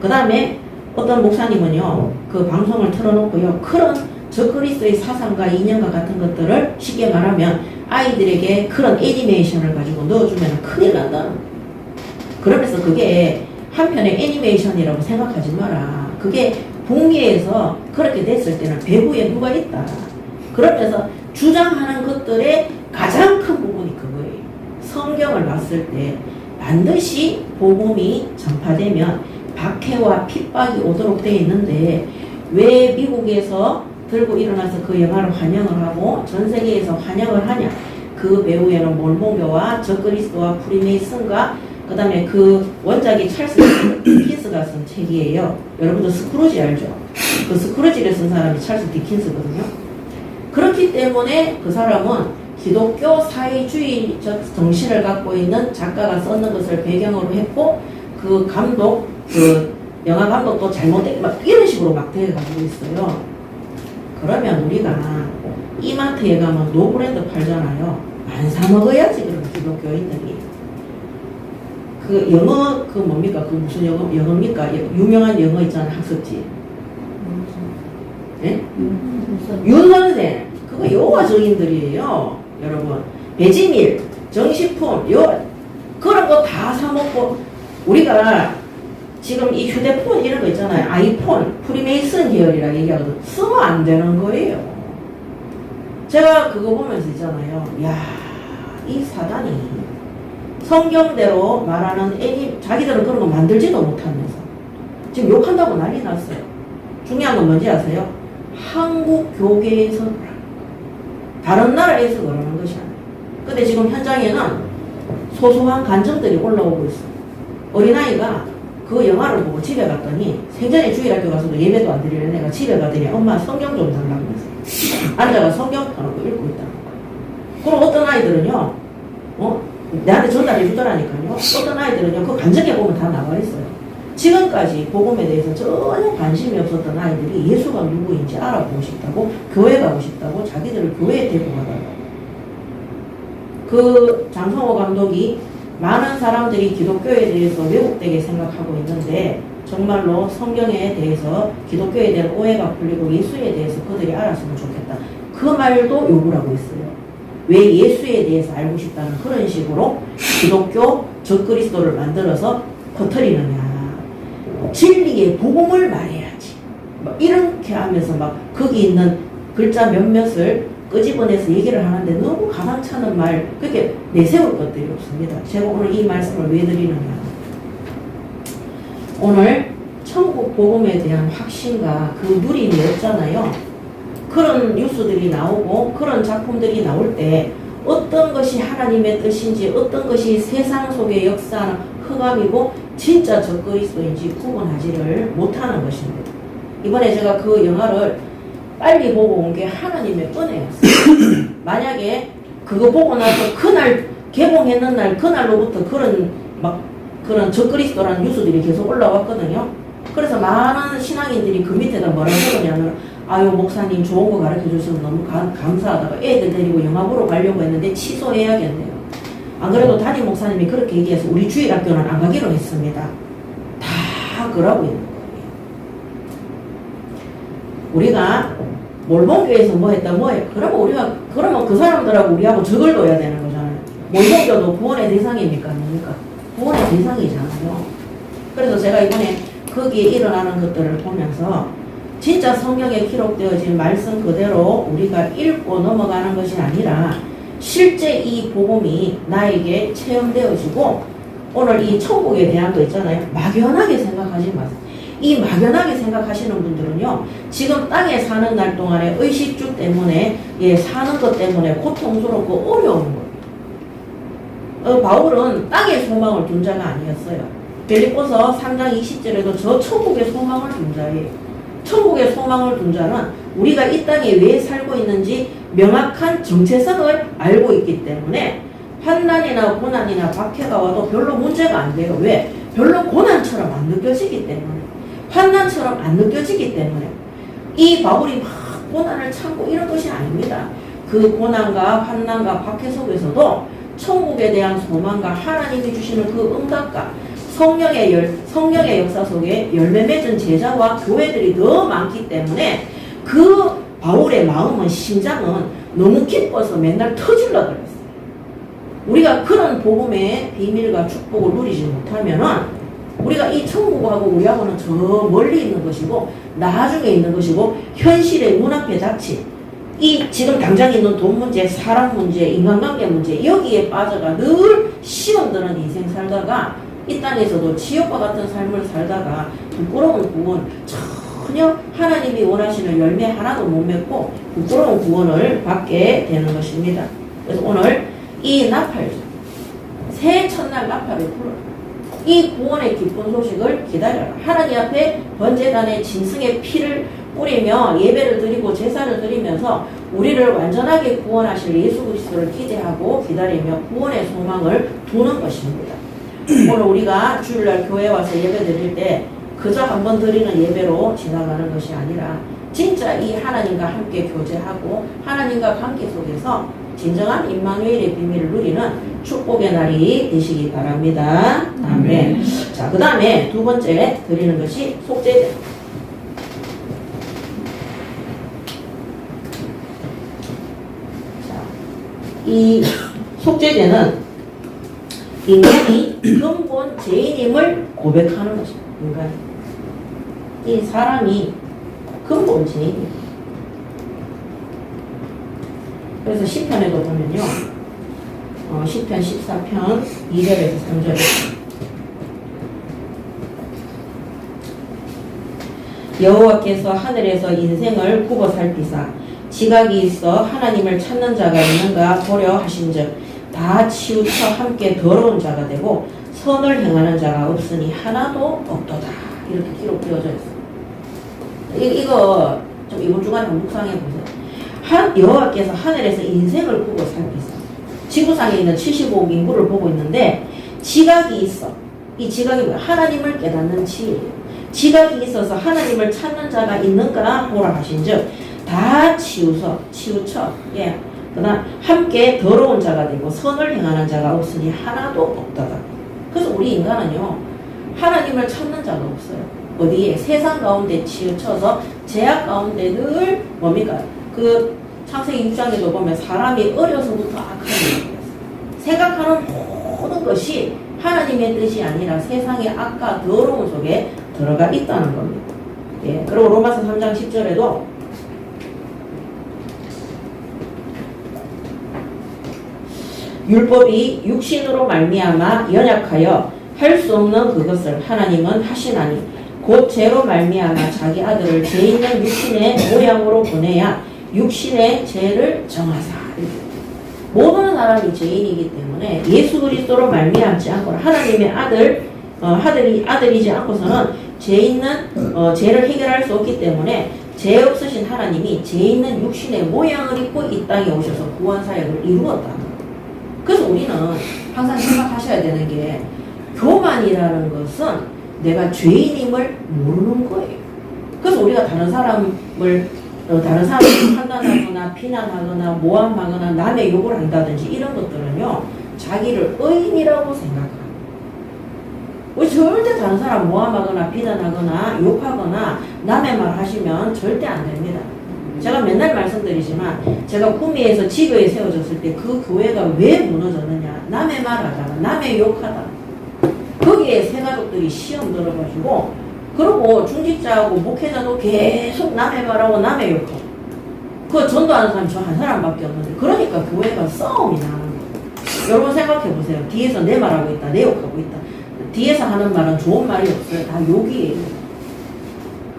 그 다음에 어떤 목사님은요, 그 방송을 틀어놓고요, 그런 적그리스도의 사상과 이념과 같은 것들을 쉽게 말하면 아이들에게 그런 애니메이션을 가지고 넣어주면 큰일 난다. 그러면서 그게 한편의 애니메이션이라고 생각하지 마라. 그게 북미에서 그렇게 됐을 때는 배후에 누가 있다. 그러면서 주장하는 것들의 가장 큰 부분이 그거예요. 성경을 봤을 때 반드시 복음이 전파되면 박해와 핍박이 오도록 되어 있는데 왜 미국에서 들고 일어나서 그 영화를 환영을 하고 전 세계에서 환영을 하냐. 그 배후에는 몰모교와 적그리스도와 프리메이슨과 그 다음에 그 원작이 찰스 디킨스가 쓴 책이에요. 여러분도 스크루지 알죠? 그 스크루지를 쓴 사람이 찰스 디킨스거든요. 그렇기 때문에 그 사람은 기독교 사회주의적 정신을 갖고 있는 작가가 썼는 것을 배경으로 했고, 그 감독, 그 영화 감독도 잘못된 막 이런 식으로 막 되어가지고 있어요. 그러면 우리가 이마트에 가면 노브랜드 팔잖아요. 안 사 먹어야지. 그러면 기독교인들이 그 영어 그 뭡니까? 그 무슨 영어입니까? 유명한 영어 있잖아요. 학습지. 예? 윤선생. 그거 여호와 증인들이에요. 여러분. 배지밀, 정식품, 그런 거 다 사 먹고 우리가 지금 이 휴대폰 이런 거 있잖아요. 아이폰, 프리메이슨 계열이라 얘기하거든. 쓰면 안 되는 거예요. 제가 그거 보면서 있잖아요. 야, 이 사단이 성경대로 말하는 자기들은 그런 거 만들지도 못하면서 지금 욕한다고 난리 났어요. 중요한 건 뭔지 아세요? 한국 교계에서 다른 나라에서 그러는 것이 아니에요. 근데 지금 현장에는 소소한 간증들이 올라오고 있어요. 어린아이가 그 영화를 보고 집에 갔더니 생전에 주일학교 가서도 예배도 안 드리는 애가 집에 가더니 엄마 성경 좀 달라고 해서 앉아가 성경 펴놓고 읽고 있다는 거예요. 그럼 어떤 아이들은요, 내한테 전달해 주더라니까요. 어떤 아이들은요, 그 간증해 보면 다 나와 있어요. 지금까지 복음에 대해서 전혀 관심이 없었던 아이들이 예수가 누구인지 알아보고 싶다고, 교회 가고 싶다고, 자기들을 교회에 데리고 가다가 그 장성호 감독이 많은 사람들이 기독교에 대해서 왜곡되게 생각하고 있는데 정말로 성경에 대해서 기독교에 대한 오해가 풀리고 예수에 대해서 그들이 알았으면 좋겠다. 그 말도 요구를 하고 있어요. 왜 예수에 대해서 알고 싶다는 그런 식으로 기독교 적그리스도를 만들어서 퍼뜨리느냐. 진리의 복음을 말해야지. 막 이렇게 하면서 막 거기 있는 글자 몇몇을 끄집어내서 얘기를 하는데 너무 가당찮은 말, 그렇게 내세울 것들이 없습니다. 제가 오늘 이 말씀을 왜 드리느냐. 오늘 천국 복음에 대한 확신과 그 누림이 없잖아요. 그런 뉴스들이 나오고 그런 작품들이 나올 때 어떤 것이 하나님의 뜻인지 어떤 것이 세상 속의 역사는 흑암이고 진짜 적그리스도인지 구분하지를 못하는 것입니다. 이번에 제가 그 영화를 빨리 보고 온 게 하나님의 은혜였어요. 만약에 그거 보고 나서 그날 개봉했는 날 그날로부터 그런 적그리스도라는 뉴스들이 계속 올라왔거든요. 그래서 많은 신앙인들이 그 밑에다 뭐라고 그러냐면 아유 목사님 좋은 거 가르쳐 주셔서 너무 감사하다고 애들 데리고 영화 보러 가려고 했는데 취소해야겠네요. 안 그래도 담임 목사님이 그렇게 얘기해서 우리 주일학교는 안 가기로 했습니다. 다 그러고 있는 거예요. 우리가 몰봉교에서 뭐 했다 뭐 해. 그러면 그 사람들하고 우리하고 적을 둬야 되는 거잖아요. 몰봉교도 구원의 대상입니까? 아닙니까? 구원의 대상이잖아요. 그래서 제가 이번에 거기에 일어나는 것들을 보면서 진짜 성경에 기록되어진 말씀 그대로 우리가 읽고 넘어가는 것이 아니라 실제 이 복음이 나에게 체험되어지고 오늘 이 천국에 대한 거 있잖아요. 막연하게 생각하지 마세요. 이 막연하게 생각하시는 분들은요, 지금 땅에 사는 날 동안에 의식주 때문에, 사는 것 때문에 고통스럽고 어려운 거예요. 바울은 땅에 소망을 둔 자가 아니었어요. 빌립보서 3장 20절에도 저 천국의 소망을 둔 자예요. 천국의 소망을 둔 자는 우리가 이 땅에 왜 살고 있는지 명확한 정체성을 알고 있기 때문에 환난이나 고난이나 박해가 와도 별로 문제가 안 돼요. 왜? 별로 고난처럼 안 느껴지기 때문에. 환난처럼 안 느껴지기 때문에. 이 바울이 막 고난을 참고 이런 것이 아닙니다. 그 고난과 환난과 박해 속에서도 천국에 대한 소망과 하나님이 주시는 그 응답과 성령의 역사 속에 열매 맺은 제자와 교회들이 더 많기 때문에 그 바울의 마음은 심장은 너무 기뻐서 맨날 터질러 그랬어요. 우리가 그런 복음의 비밀과 축복을 누리지 못하면은 우리가 이 천국하고 우리하고는 저 멀리 있는 것이고 나중에 있는 것이고 현실의 눈앞에 닥친 이 지금 당장 있는 돈 문제, 사람 문제, 인간관계 문제 여기에 빠져가 늘 시험 드는 인생 살다가 이 땅에서도 지옥과 같은 삶을 살다가 부끄러운 구원 전혀 하나님이 원하시는 열매 하나도 못 맺고 부끄러운 구원을 받게 되는 것입니다. 그래서 오늘 이 나팔 새해 첫날 나팔을 불러라. 이 구원의 기쁜 소식을 기다려라. 하나님 앞에 번제단의 짐승의 피를 뿌리며 예배를 드리고 제사를 드리면서 우리를 완전하게 구원하실 예수 그리스도를 기대하고 기다리며 구원의 소망을 두는 것입니다. 오늘 우리가 주일날 교회 와서 예배 드릴 때 그저 한번 드리는 예배로 지나가는 것이 아니라 진짜 이 하나님과 함께 교제하고 하나님과 관계 속에서 진정한 임마누엘의 비밀을 누리는 축복의 날이 되시기 바랍니다. 아멘. 자, 그 다음에 두 번째 드리는 것이 속죄제. 자, 이 속죄제는 인간이 근본 죄인임을 고백하는 것입니다. 인간. 이 사람이 근본 죄인입니다. 그래서 시편에도 보면요. 시편 14편 2절에서 3절에 여호와께서 하늘에서 인생을 굽어 살피사 지각이 있어 하나님을 찾는 자가 있는가 보려 하신즉 다 치우쳐 함께 더러운 자가 되고 선을 행하는 자가 없으니 하나도 없도다. 이렇게 기록되어져 있어요. 이거 좀 이번 주간에 한번 묵상해 보세요. 여호와께서 하늘에서 인생을 보고 살피사 지구상에 있는 75억 인구를 보고 있는데 지각이 있어. 이 지각이 뭐야? 하나님을 깨닫는 지혜예요. 지각이 있어서 하나님을 찾는 자가 있는가 보라 하신즉 다 치우쳐 그다음 함께 더러운 자가 되고 선을 행하는 자가 없으니 하나도 없다다. 그래서 우리 인간은요 하나님을 찾는 자가 없어요. 어디에? 세상 가운데 치우쳐서 죄악 가운데 늘 뭡니까? 그 창세기 6장에도 보면 사람이 어려서부터 악한 일을 했어요. 생각하는 모든 것이 하나님의 뜻이 아니라 세상의 악과 더러움 속에 들어가 있다는 겁니다. 예, 그리고 로마서 3장 10절에도 율법이 육신으로 말미암아 연약하여 할 수 없는 그것을 하나님은 하시나니 곧 죄로 말미암아 자기 아들을 죄 있는 육신의 모양으로 보내야 육신의 죄를 정하사. 모든 사람이 죄인이기 때문에 예수 그리스도로 말미암지 않고는 하나님의 아들이지 않고서는 죄 있는 죄를 해결할 수 없기 때문에 죄 없으신 하나님이 죄 있는 육신의 모양을 입고 이 땅에 오셔서 구원 사역을 이루었다. 그래서 우리는 항상 생각하셔야 되는 게 교만이라는 것은 내가 죄인임을 모르는 거예요. 그래서 우리가 다른 사람을 판단하거나 비난하거나 모함하거나 남의 욕을 한다든지 이런 것들은요 자기를 의인이라고 생각합니다. 우리 절대 다른 사람 모함하거나 비난하거나 욕하거나 남의 말 하시면 절대 안 됩니다. 제가 맨날 말씀드리지만 제가 구미에서 지교에 세워졌을 때 그 교회가 왜 무너졌느냐, 남의 말하다가 남의 욕하다 거기에 새가족들이 시험 들어가지고 그리고 중직자하고 목회자도 계속 남의 말하고 남의 욕하고 그 전도하는 사람이 저 한 사람밖에 없는데 그러니까 교회가 싸움이 나는 거예요. 여러분 생각해 보세요. 뒤에서 내 말하고 있다, 내 욕하고 있다. 뒤에서 하는 말은 좋은 말이 없어요. 다 욕이에요.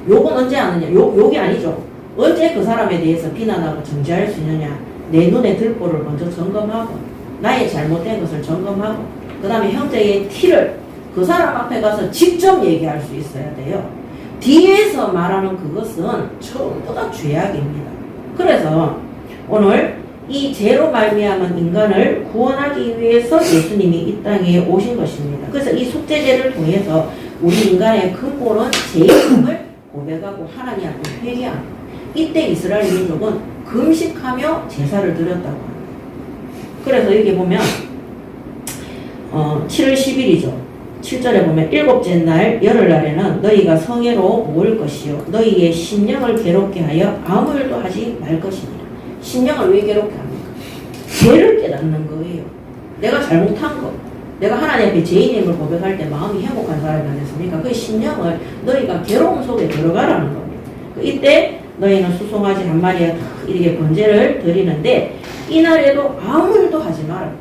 욕은 언제 하느냐? 욕이 아니죠. 언제 그 사람에 대해서 비난하고 정죄할 수 있느냐? 내 눈에 들보를 먼저 점검하고 나의 잘못된 것을 점검하고 그 다음에 형제의 티를 그 사람 앞에 가서 직접 얘기할 수 있어야 돼요. 뒤에서 말하는 그것은 전부 다 죄악입니다. 그래서 오늘 이 죄로 말미암은 인간을 구원하기 위해서 예수님이 이 땅에 오신 것입니다. 그래서 이 속죄제를 통해서 우리 인간의 근본은 죄임을 고백하고 하나님 앞에 회개합니다. 이때 이스라엘 민족은 금식하며 제사를 드렸다고 합니다. 그래서 여기 보면 7월 10일이죠. 7절에 보면 일곱째 날 열흘날에는 너희가 성회로 모을 것이요 너희의 심령을 괴롭게 하여 아무 일도 하지 말 것이니라. 심령을 왜 괴롭게 합니까? 죄를 깨닫는 거예요. 내가 잘못한 거, 내가 하나님 앞에 죄인임을 고백할 때 마음이 행복한 사람이 아니었습니까? 그 심령을 너희가 괴로움 속에 들어가라는 겁니다. 이때 너희는 수송아지 한 마리에 이렇게 번제를 드리는데 이날에도 아무 일도 하지 마라.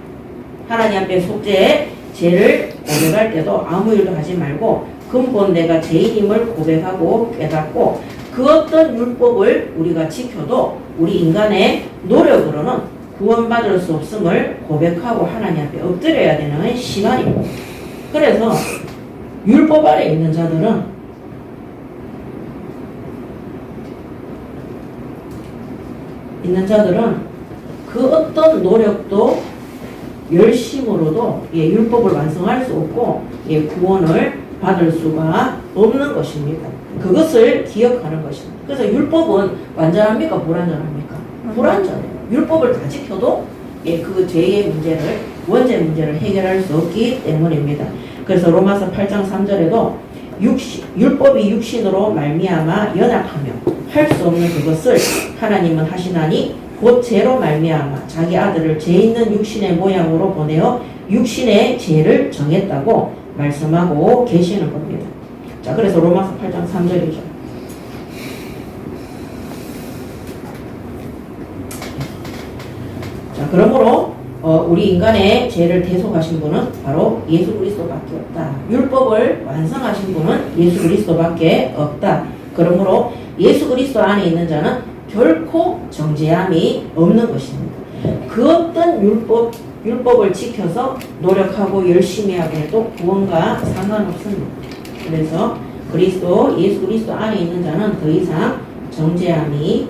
하나님 앞에 속죄 죄를 고백할 때도 아무 일도 하지 말고 근본 내가 죄인임을 고백하고 깨닫고 그 어떤 율법을 우리가 지켜도 우리 인간의 노력으로는 구원받을 수 없음을 고백하고 하나님 앞에 엎드려야 되는 시간입니다. 그래서 율법 아래 있는 자들은 그 어떤 노력도 열심으로도 율법을 완성할 수 없고 구원을 받을 수가 없는 것입니다. 그것을 기억하는 것입니다. 그래서 율법은 완전합니까? 불완전합니까? 불완전해요. 율법을 다 지켜도 그 죄의 문제를 원죄 문제를 해결할 수 없기 때문입니다. 그래서 로마서 8장 3절에도 율법이 육신으로 말미암아 연약하며 할 수 없는 그것을 하나님은 하시나니 곧 죄로 말미암아 자기 아들을 죄 있는 육신의 모양으로 보내어 육신의 죄를 정했다고 말씀하고 계시는 겁니다. 자, 그래서 로마서 8장 3절이죠. 자, 그러므로 우리 인간의 죄를 대속하신 분은 바로 예수 그리스도밖에 없다. 율법을 완성하신 분은 예수 그리스도밖에 없다. 그러므로 예수 그리스도 안에 있는 자는 결코 정죄함이 없는 것입니다. 그 어떤 율법을 지켜서 노력하고 열심히 하고 해도 구원과 상관없습니다. 그래서 예수 그리스도 안에 있는 자는 더 이상 정죄함이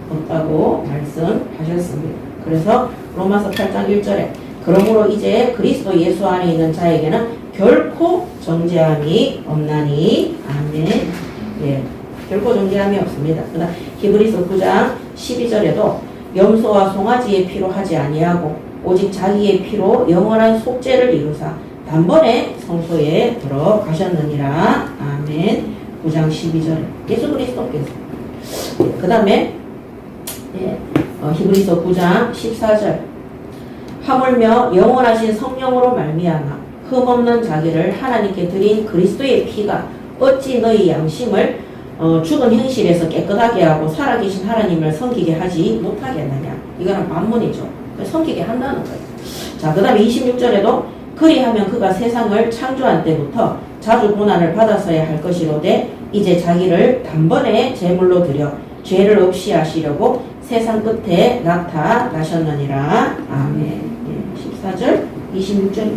없다고 말씀하셨습니다. 그래서 로마서 8장 1절에 그러므로 이제 그리스도 예수 안에 있는 자에게는 결코 정죄함이 없나니 아멘. 결코 정죄함이 없습니다. 그다음 히브리서 9장 12절에도 염소와 송아지의 피로 하지 아니하고 오직 자기의 피로 영원한 속죄를 이루사 단번에 성소에 들어가셨느니라. 아멘. 9장 12절 예수 그리스도께서. 그 다음에 히브리서 9장 14절 하물며 영원하신 성령으로 말미암아 흠없는 자기를 하나님께 드린 그리스도의 피가 어찌 너희 양심을 죽은 행실에서 깨끗하게 하고 살아계신 하나님을 섬기게 하지 못하겠느냐. 이거는 반문이죠. 섬기게 한다는 거예요. 자, 그 다음에 26절에도 그리하면 그가 세상을 창조한 때부터 자주 고난을 받았어야 할 것이로되 이제 자기를 단번에 제물로 드려 죄를 없이 하시려고 세상 끝에 나타나셨느니라. 아멘. 14절 26절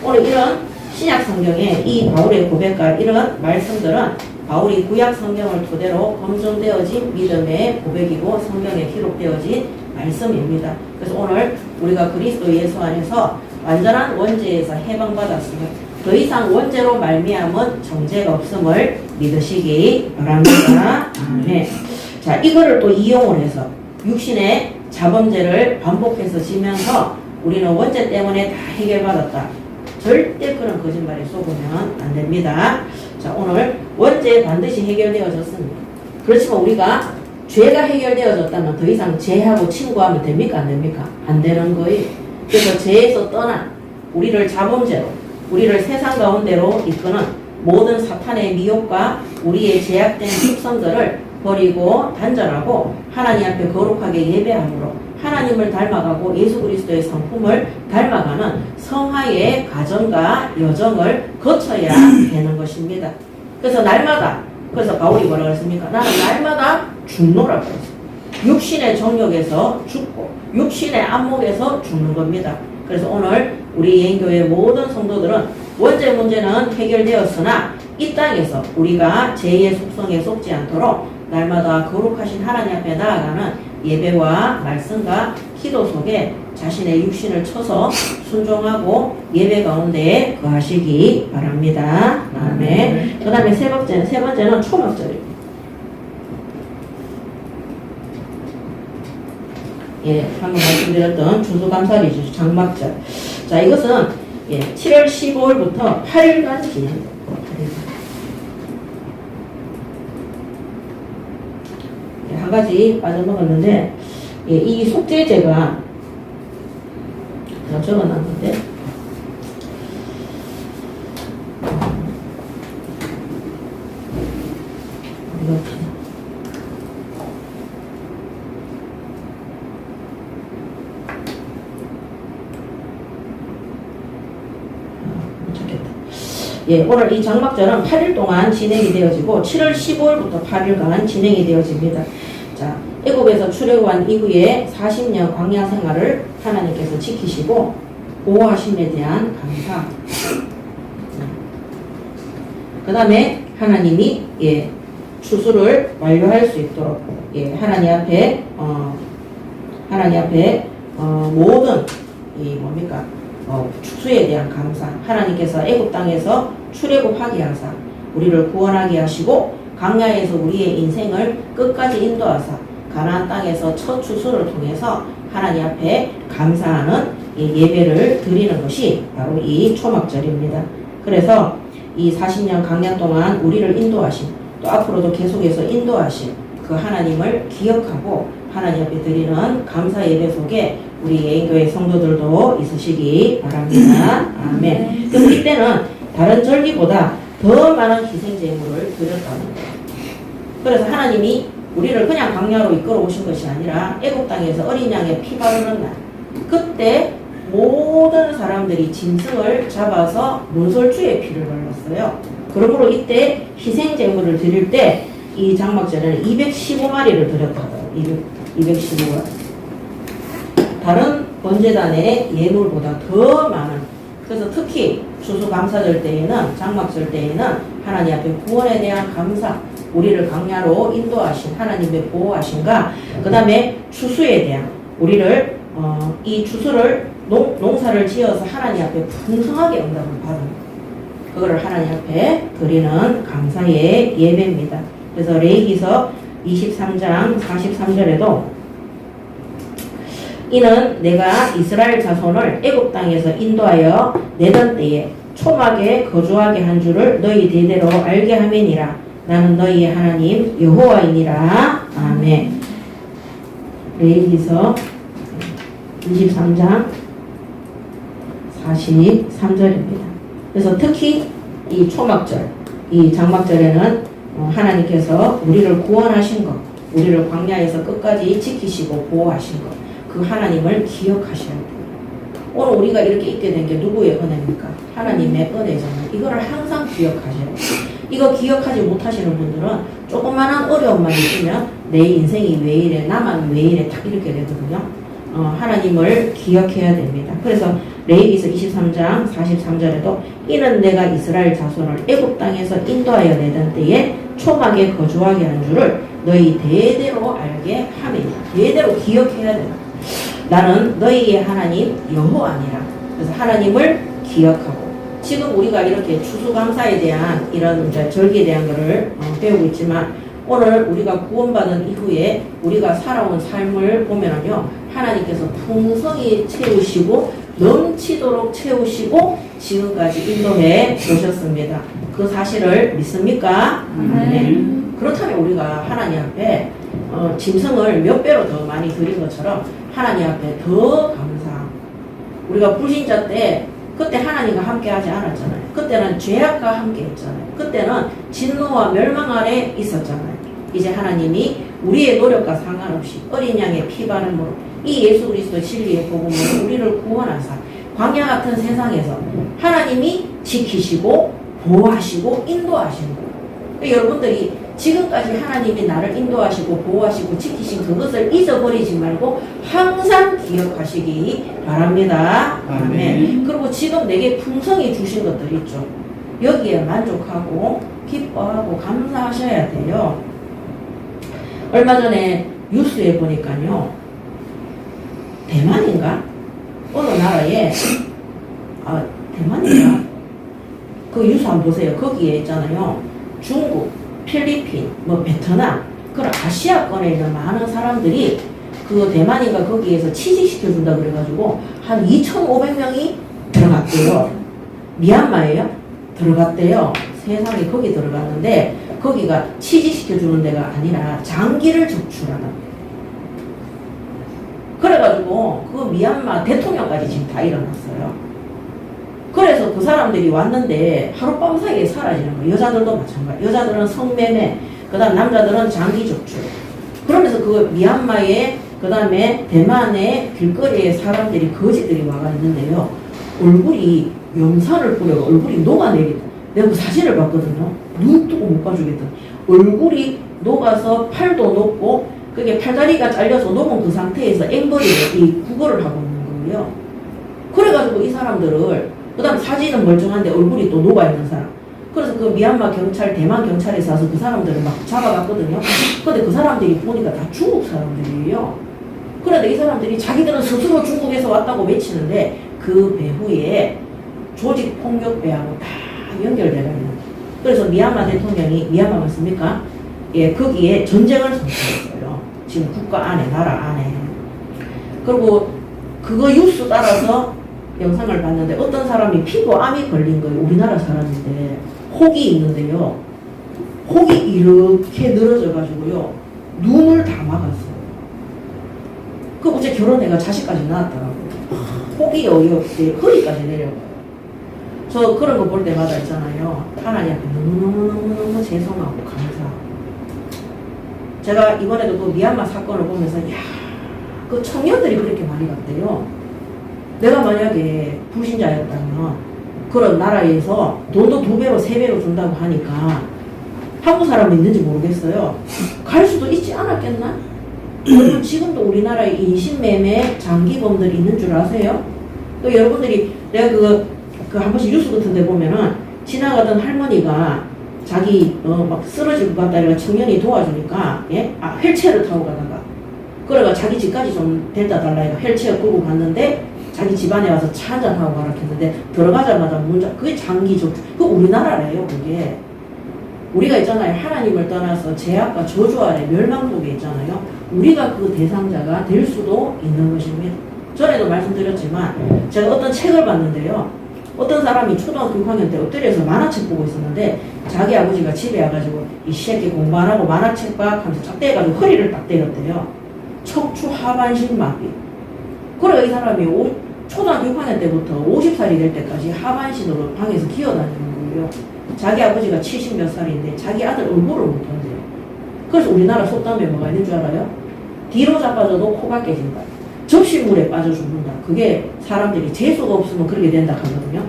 오늘 이런 신약 성경에 이 바울의 고백과 이런 말씀들은 바울이 구약 성경을 토대로 검증되어진 믿음의 고백이고 성경에 기록되어진 말씀입니다. 그래서 오늘 우리가 그리스도 예수 안에서 완전한 원죄에서 해방받았으며 더 이상 원죄로 말미암은 정죄가 없음을 믿으시기 바랍니다. 아멘. 자, 이거를 또 이용을 해서 육신의 자범죄를 반복해서 지면서 우리는 원죄 때문에 다 해결받았다. 절대 그런 거짓말에 속으면 안 됩니다. 자, 오늘 원죄 반드시 해결되어졌습니다. 그렇지만 우리가 죄가 해결되어졌다면 더 이상 죄하고 친구하면 됩니까? 안 됩니까? 안 되는 거예요. 그래서 죄에서 떠난 우리를 자범죄로, 우리를 세상 가운데로 이끄는 모든 사탄의 미혹과 우리의 제약된 습성들을 버리고 단절하고 하나님 앞에 거룩하게 예배함으로 하나님을 닮아가고 예수 그리스도의 성품을 닮아가는 성화의 과정과 여정을 거쳐야 되는 것입니다. 그래서 날마다, 그래서 바울이 뭐라고 했습니까? 나는 날마다 죽노라고 했어요. 육신의 정욕에서 죽고 육신의 안목에서 죽는 겁니다. 그래서 오늘 우리 예인교회 모든 성도들은 원죄 문제는 해결되었으나 이 땅에서 우리가 죄의 속성에 속지 않도록 날마다 거룩하신 하나님 앞에 나아가는 예배와 말씀과 기도 속에 자신의 육신을 쳐서 순종하고 예배 가운데 거하시기 바랍니다. 아멘. 그 다음에 세 번째는 초막절입니다. 예, 방금 말씀드렸던 추수감사일이죠. 장막절. 자, 이것은 7월 15일부터 8일간 진행됩니다. 한 가지 빠져먹었는데, 이 속죄제가 적어놨는데, 이렇게. 오늘 이 장막절은 8일 동안 진행이 되어지고 7월 15일부터 8일간 진행이 되어집니다. 자, 애굽에서 출애굽한 이후에 40년 광야 생활을 하나님께서 지키시고 보호하심에 대한 감사. 그 다음에 하나님이 추수를 완료할 수 있도록 하나님 앞에 모든 추수에 대한 감사. 하나님께서 애굽 땅에서 출애굽하게 하사 우리를 구원하게 하시고 광야에서 우리의 인생을 끝까지 인도하사 가나안 땅에서 첫 추수를 통해서 하나님 앞에 감사하는 예배를 드리는 것이 바로 이 초막절입니다. 그래서 이 40년 광야 동안 우리를 인도하신, 또 앞으로도 계속해서 인도하신 그 하나님을 기억하고 하나님 앞에 드리는 감사 예배 속에 우리 예인교회 성도들도 있으시기 바랍니다. 아멘. 그래서 이때는 다른 절기보다 더 많은 희생제물을 드렸다는 거예요. 그래서 하나님이 우리를 그냥 광야로 이끌어 오신 것이 아니라 애굽 땅에서 어린 양의 피 바르는 날, 그때 모든 사람들이 짐승을 잡아서 문설주의 피를 발랐어요. 그러므로 이때 희생제물을 드릴 때 이 장막절에는 215마리를 드렸다고요. 215마리. 다른 번제단의 예물보다 더 많은, 그래서 특히 추수감사절 때에는, 장막절 때에는 하나님 앞에 구원에 대한 감사, 우리를 광야로 인도하신 하나님의 보호하신가, 그 다음에 추수에 대한 우리를 이 추수를 농사를 지어서 하나님 앞에 풍성하게 응답을 받은 그거를 하나님 앞에 드리는 감사의 예배입니다. 그래서 레위기서 23장 43절에도 이는 내가 이스라엘 자손을 애굽 땅에서 인도하여 내던 때에 초막에 거주하게 한 줄을 너희 대대로 알게 함이니라. 나는 너희의 하나님 여호와이니라. 아멘. 레위기서 23장 43절입니다. 그래서 특히 이 초막절, 이 장막절에는 하나님께서 우리를 구원하신 것, 우리를 광야에서 끝까지 지키시고 보호하신 것, 그 하나님을 기억하셔야 돼요. 오늘 우리가 이렇게 있게 된 게 누구의 은혜입니까? 하나님의 은혜잖아요. 이거를 항상 기억하셔야 돼요. 이거 기억하지 못하시는 분들은 조그마한 어려움만 있으면 내 인생이 왜 이래, 나만 왜 이래, 딱 이렇게 되거든요. 하나님을 기억해야 됩니다. 그래서 레위기서 23장 43절에도 이는 내가 이스라엘 자손을 애굽 땅에서 인도하여 내던 때에 초막에 거주하게 한 줄을 너희 대대로 알게 함이니라. 대대로 기억해야 된다. 나는 너희의 하나님 여호와니라. 그래서 하나님을 기억하고, 지금 우리가 이렇게 추수감사에 대한 이런 절기에 대한 것을 배우고 있지만, 오늘 우리가 구원받은 이후에 우리가 살아온 삶을 보면은요, 하나님께서 풍성히 채우시고 넘치도록 채우시고 지금까지 인도해 오셨습니다. 그 사실을 믿습니까? 네. 그렇다면 우리가 하나님 앞에 짐승을 몇 배로 더 많이 드린 것처럼 하나님 앞에 더 감사. 우리가 불신자 때 그때 하나님과 함께 하지 않았잖아요. 그때는 죄악과 함께 했잖아요. 그때는 진노와 멸망 아래 있었잖아요. 이제 하나님이 우리의 노력과 상관없이 어린 양의 피 바름으로 이 예수 그리스도 진리의 복음으로 우리를 구원하사 광야 같은 세상에서 하나님이 지키시고 보호하시고 인도하시는 거예요. 그러니까 여러분들이 지금까지 하나님이 나를 인도하시고 보호하시고 지키신 그것을 잊어버리지 말고 항상 기억하시기 바랍니다. 아멘. 그리고 지금 내게 풍성히 주신 것들 있죠. 여기에 만족하고 기뻐하고 감사하셔야 돼요. 얼마 전에 뉴스에 보니까요, 대만인가? 어느 나라에, 대만인가? 그 뉴스 한번 보세요. 거기에 있잖아요. 중국, 필리핀, 베트남, 그런 아시아권에 있는 많은 사람들이 그 대만인가 거기에서 취직시켜준다 그래가지고 한 2,500명이 들어갔대요. 미얀마예요? 들어갔대요. 세상에 거기 들어갔는데 거기가 취직시켜주는 데가 아니라 장기를 적출하는. 그래가지고 그 미얀마 대통령까지 지금 다 일어났어요. 그래서 그 사람들이 왔는데 하룻밤 사이에 사라지는 거예요. 여자들도 마찬가지. 여자들은 성매매, 그 다음 남자들은 장기 적출. 그러면서 그 미얀마에, 그 다음에 대만의 길거리에 사람들이, 거지들이 와가 있는데요. 얼굴이 염산을 뿌려서 얼굴이 녹아내리다. 내가 그 사진을 봤거든요. 눈 뜨고 못 봐주겠다. 얼굴이 녹아서 팔도 녹고, 그게 팔다리가 잘려서 녹은 그 상태에서 앵벌이를 이 구걸을 하고 있는 거예요. 그래가지고 이 사람들을, 그 다음 사진은 멀쩡한데 얼굴이 또 녹아있는 사람. 그래서 그 미얀마 경찰, 대만 경찰에서 와서 그 사람들을 막 잡아갔거든요. 근데 그 사람들이 보니까 다 중국 사람들이에요. 그런데 이 사람들이 자기들은 스스로 중국에서 왔다고 외치는데 그 배후에 조직폭력배하고 다 연결되어 있는 거예요. 그래서 미얀마 대통령이, 미얀마 맞습니까? 예, 거기에 전쟁을 선포했어요. 지금 국가 안에, 나라 안에. 그리고 그거 뉴스 따라서 영상을 봤는데 어떤 사람이 피부암이 걸린 거예요. 우리나라 사람인데. 혹이 있는데요. 혹이 이렇게 늘어져 가지고요. 눈을 다 막았어요. 그 어제 결혼해가 자식까지 낳았더라고요. 혹이 어이없이 허리까지 내려가요. 저 그런 거 볼 때마다 있잖아요. 하나님 앞에 너무너무너무 죄송하고 감사하고. 제가 이번에도 그 미얀마 사건을 보면서 야, 그 청년들이 그렇게 많이 갔대요. 내가 만약에 불신자였다면 그런 나라에서 돈도 2배로 3배로 준다고 하니까 한국 사람이 있는지 모르겠어요. 갈 수도 있지 않았겠나? 여러분 지금도 우리나라에 인신매매 장기범들이 있는 줄 아세요? 또 여러분들이 내가 그 한 번씩 뉴스 같은 데 보면은 지나가던 할머니가 자기 막 쓰러질 것 같다 이러니까 청년이 도와주니까 예? 휠체어를 타고 가다가 그래가 자기 집까지 좀 데려다 달라 해가 휠체어 끌고 갔는데 자기 집안에 와서 차 한잔하고 가라 했는데 들어가자마자 그게 장기적, 그 우리나라래요. 그게 우리가 있잖아요. 하나님을 떠나서 죄악과 저주 아래 멸망 속에 있잖아요. 우리가 그 대상자가 될 수도 있는 것입니다. 전에도 말씀드렸지만 제가 어떤 책을 봤는데요. 어떤 사람이 초등학교 6학년 때 엎드려서 만화책 보고 있었는데 자기 아버지가 집에 와가지고 이 새끼 공부 안 하고 만화책 봐 하면서 쫙 떼가지고 허리를 딱 때렸대요. 척추 하반신 마비. 그래 이 사람이 초등학교 6학년 때부터 50살이 될 때까지 하반신으로 방에서 기어다니는 거예요. 자기 아버지가 70 몇 살인데 자기 아들 얼굴을 못 본대요. 그래서 우리나라 속담에 뭐가 있는 줄 알아요? 뒤로 자빠져도 코가 깨진다. 접시물에 빠져 죽는다. 그게 사람들이 재수가 없으면 그렇게 된다 하거든요.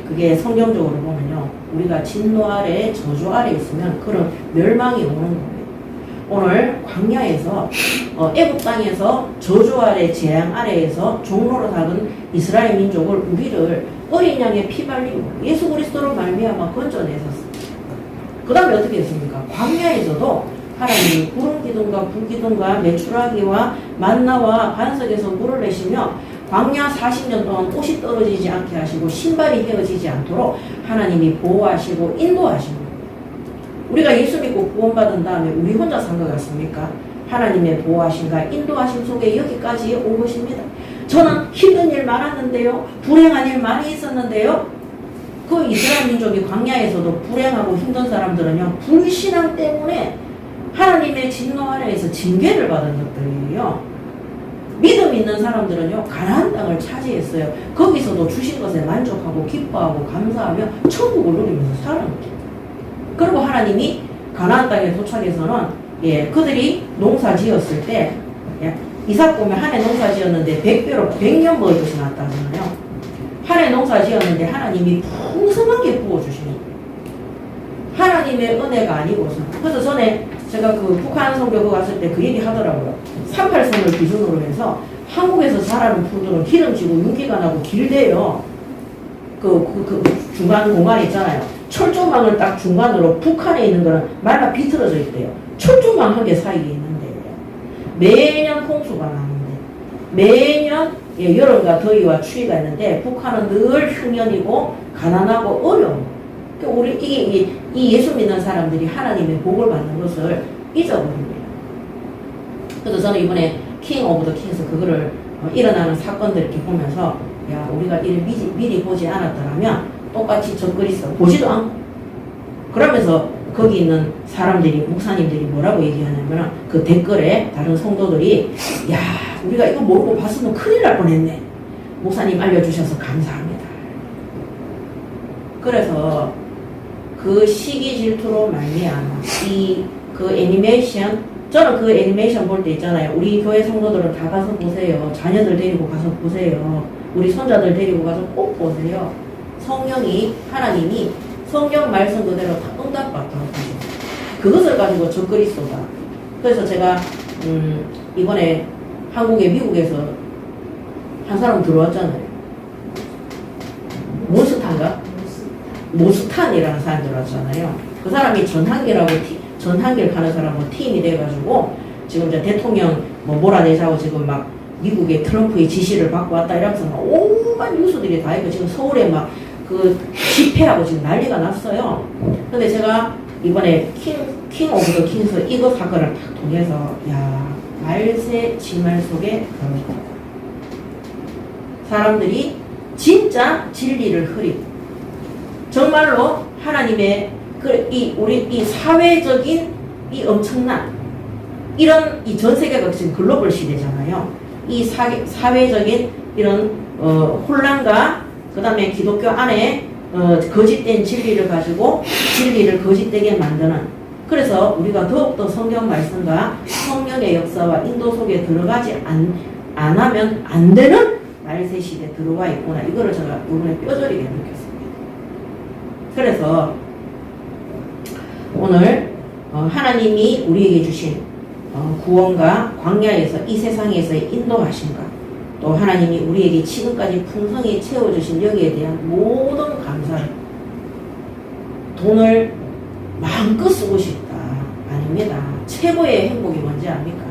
그게 성경적으로 보면요. 우리가 진노 아래 저주 아래 있으면 그런 멸망이 오는 거예요. 오늘 광야에서 애국 땅에서 저주 아래 재앙 아래에서 종로로 작은 이스라엘 민족을 우리를 어린 양의 피 발리고 예수 그리스도로 말미암아 건져내셨습니다. 그 다음에 어떻게 했습니까? 광야에서도 하나님이 구름 기둥과 불 기둥과 메추라기와 만나와 반석에서 물을 내시며 광야 40년 동안 옷이 떨어지지 않게 하시고 신발이 헤어지지 않도록 하나님이 보호하시고 인도하시는 거예요. 우리가 예수 믿고 구원받은 다음에 우리 혼자 산 것 같습니까? 하나님의 보호하심과 인도하심 속에 여기까지 온 것입니다. 저는 힘든 일 많았는데요. 불행한 일 많이 있었는데요. 그 이스라엘 민족이 광야에서도 불행하고 힘든 사람들은요. 불신앙 때문에 하나님의 진노 아래에서 징계를 받은 것들이에요. 믿음 있는 사람들은요. 가나안 땅을 차지했어요. 거기서도 주신 것에 만족하고 기뻐하고 감사하며 천국을 누리면서 사는 거죠. 그리고 하나님이 가나안 땅에 도착해서는 그들이 농사 지었을 때 이삭 보면 한 해 농사 지었는데 100배로 100년 먹을 것이 났다잖아요. 한 해 농사 지었는데 하나님이 풍성하게 부어주시는 거예요. 하나님의 은혜가 아니고서. 그래서 전에 제가 그 북한 선교 그거 갔을 때 그 얘기 하더라고요. 38선을 기준으로 해서 한국에서 자라는 풀들은 기름지고 윤기가 나고 길대요. 그 중간 공간 있잖아요. 철조망을 딱 중간으로 북한에 있는 거는 말라 비틀어져 있대요. 철조망 한 개 사이에 있는데 매년 홍수가 나는데 매년 여름과 더위와 추위가 있는데 북한은 늘 흉년이고 가난하고 어려워. 우리 이 예수 믿는 사람들이 하나님의 복을 받는 것을 잊어버립니다. 그래서 저는 이번에 킹 오브 더 킹에서 그거를 일어나는 사건들 이렇게 보면서 야 우리가 이를 미리 보지 않았더라면 똑같이 적그리스도 보지도 않고 그러면서 거기 있는 사람들이 목사님들이 뭐라고 얘기하냐면 그 댓글에 다른 성도들이 야 우리가 이거 모르고 봤으면 큰일 날 뻔했네. 목사님 알려주셔서 감사합니다. 그래서 그 시기 질투로 말미암아 그 애니메이션 저는 그 애니메이션 볼 때 있잖아요. 우리 교회 성도들은 다 가서 보세요. 자녀들 데리고 가서 보세요. 우리 손자들 데리고 가서 꼭 보세요. 성령이 하나님이 성경 말씀 그대로 다 응답받도록 하죠. 그것을 가지고 적그리스도다. 그래서 제가 이번에 한국에 미국에서 한 사람 들어왔잖아요. 몬스타인가? 모스탄이라는 사람 들어왔잖아요. 그 사람이 전한길 가는 사람하고 팀이 돼가지고 지금 이제 대통령 몰아내자고 지금 막 미국의 트럼프의 지시를 받고 왔다 이러면서 막 온갖 뉴스들이 다 있고 지금 서울에 막 그 집회하고 지금 난리가 났어요. 근데 제가 이번에 킹 오브 더 킹에서 이거 사건을 딱 통해서 야 말세 지말 속에 사람들이 진짜 진리를 흐리고 정말로 하나님의 우리 이 사회적인 이 엄청난 이런 이 전 세계가 지금 글로벌 시대잖아요. 이 사회적인 이런 혼란과 그 다음에 기독교 안에 거짓된 진리를 가지고 진리를 거짓되게 만드는 그래서 우리가 더욱더 성경 말씀과 성령의 역사와 인도 속에 들어가지 안 하면 안 되는 말세 시대에 들어와 있구나. 이거를 제가 이번에 뼈저리게 느꼈습니다. 그래서 오늘 하나님이 우리에게 주신 구원과 광야에서 이 세상에서의 인도하심과 또 하나님이 우리에게 지금까지 풍성히 채워주신 여기에 대한 모든 감사를 돈을 마음껏 쓰고 싶다. 아닙니다. 최고의 행복이 뭔지 압니까?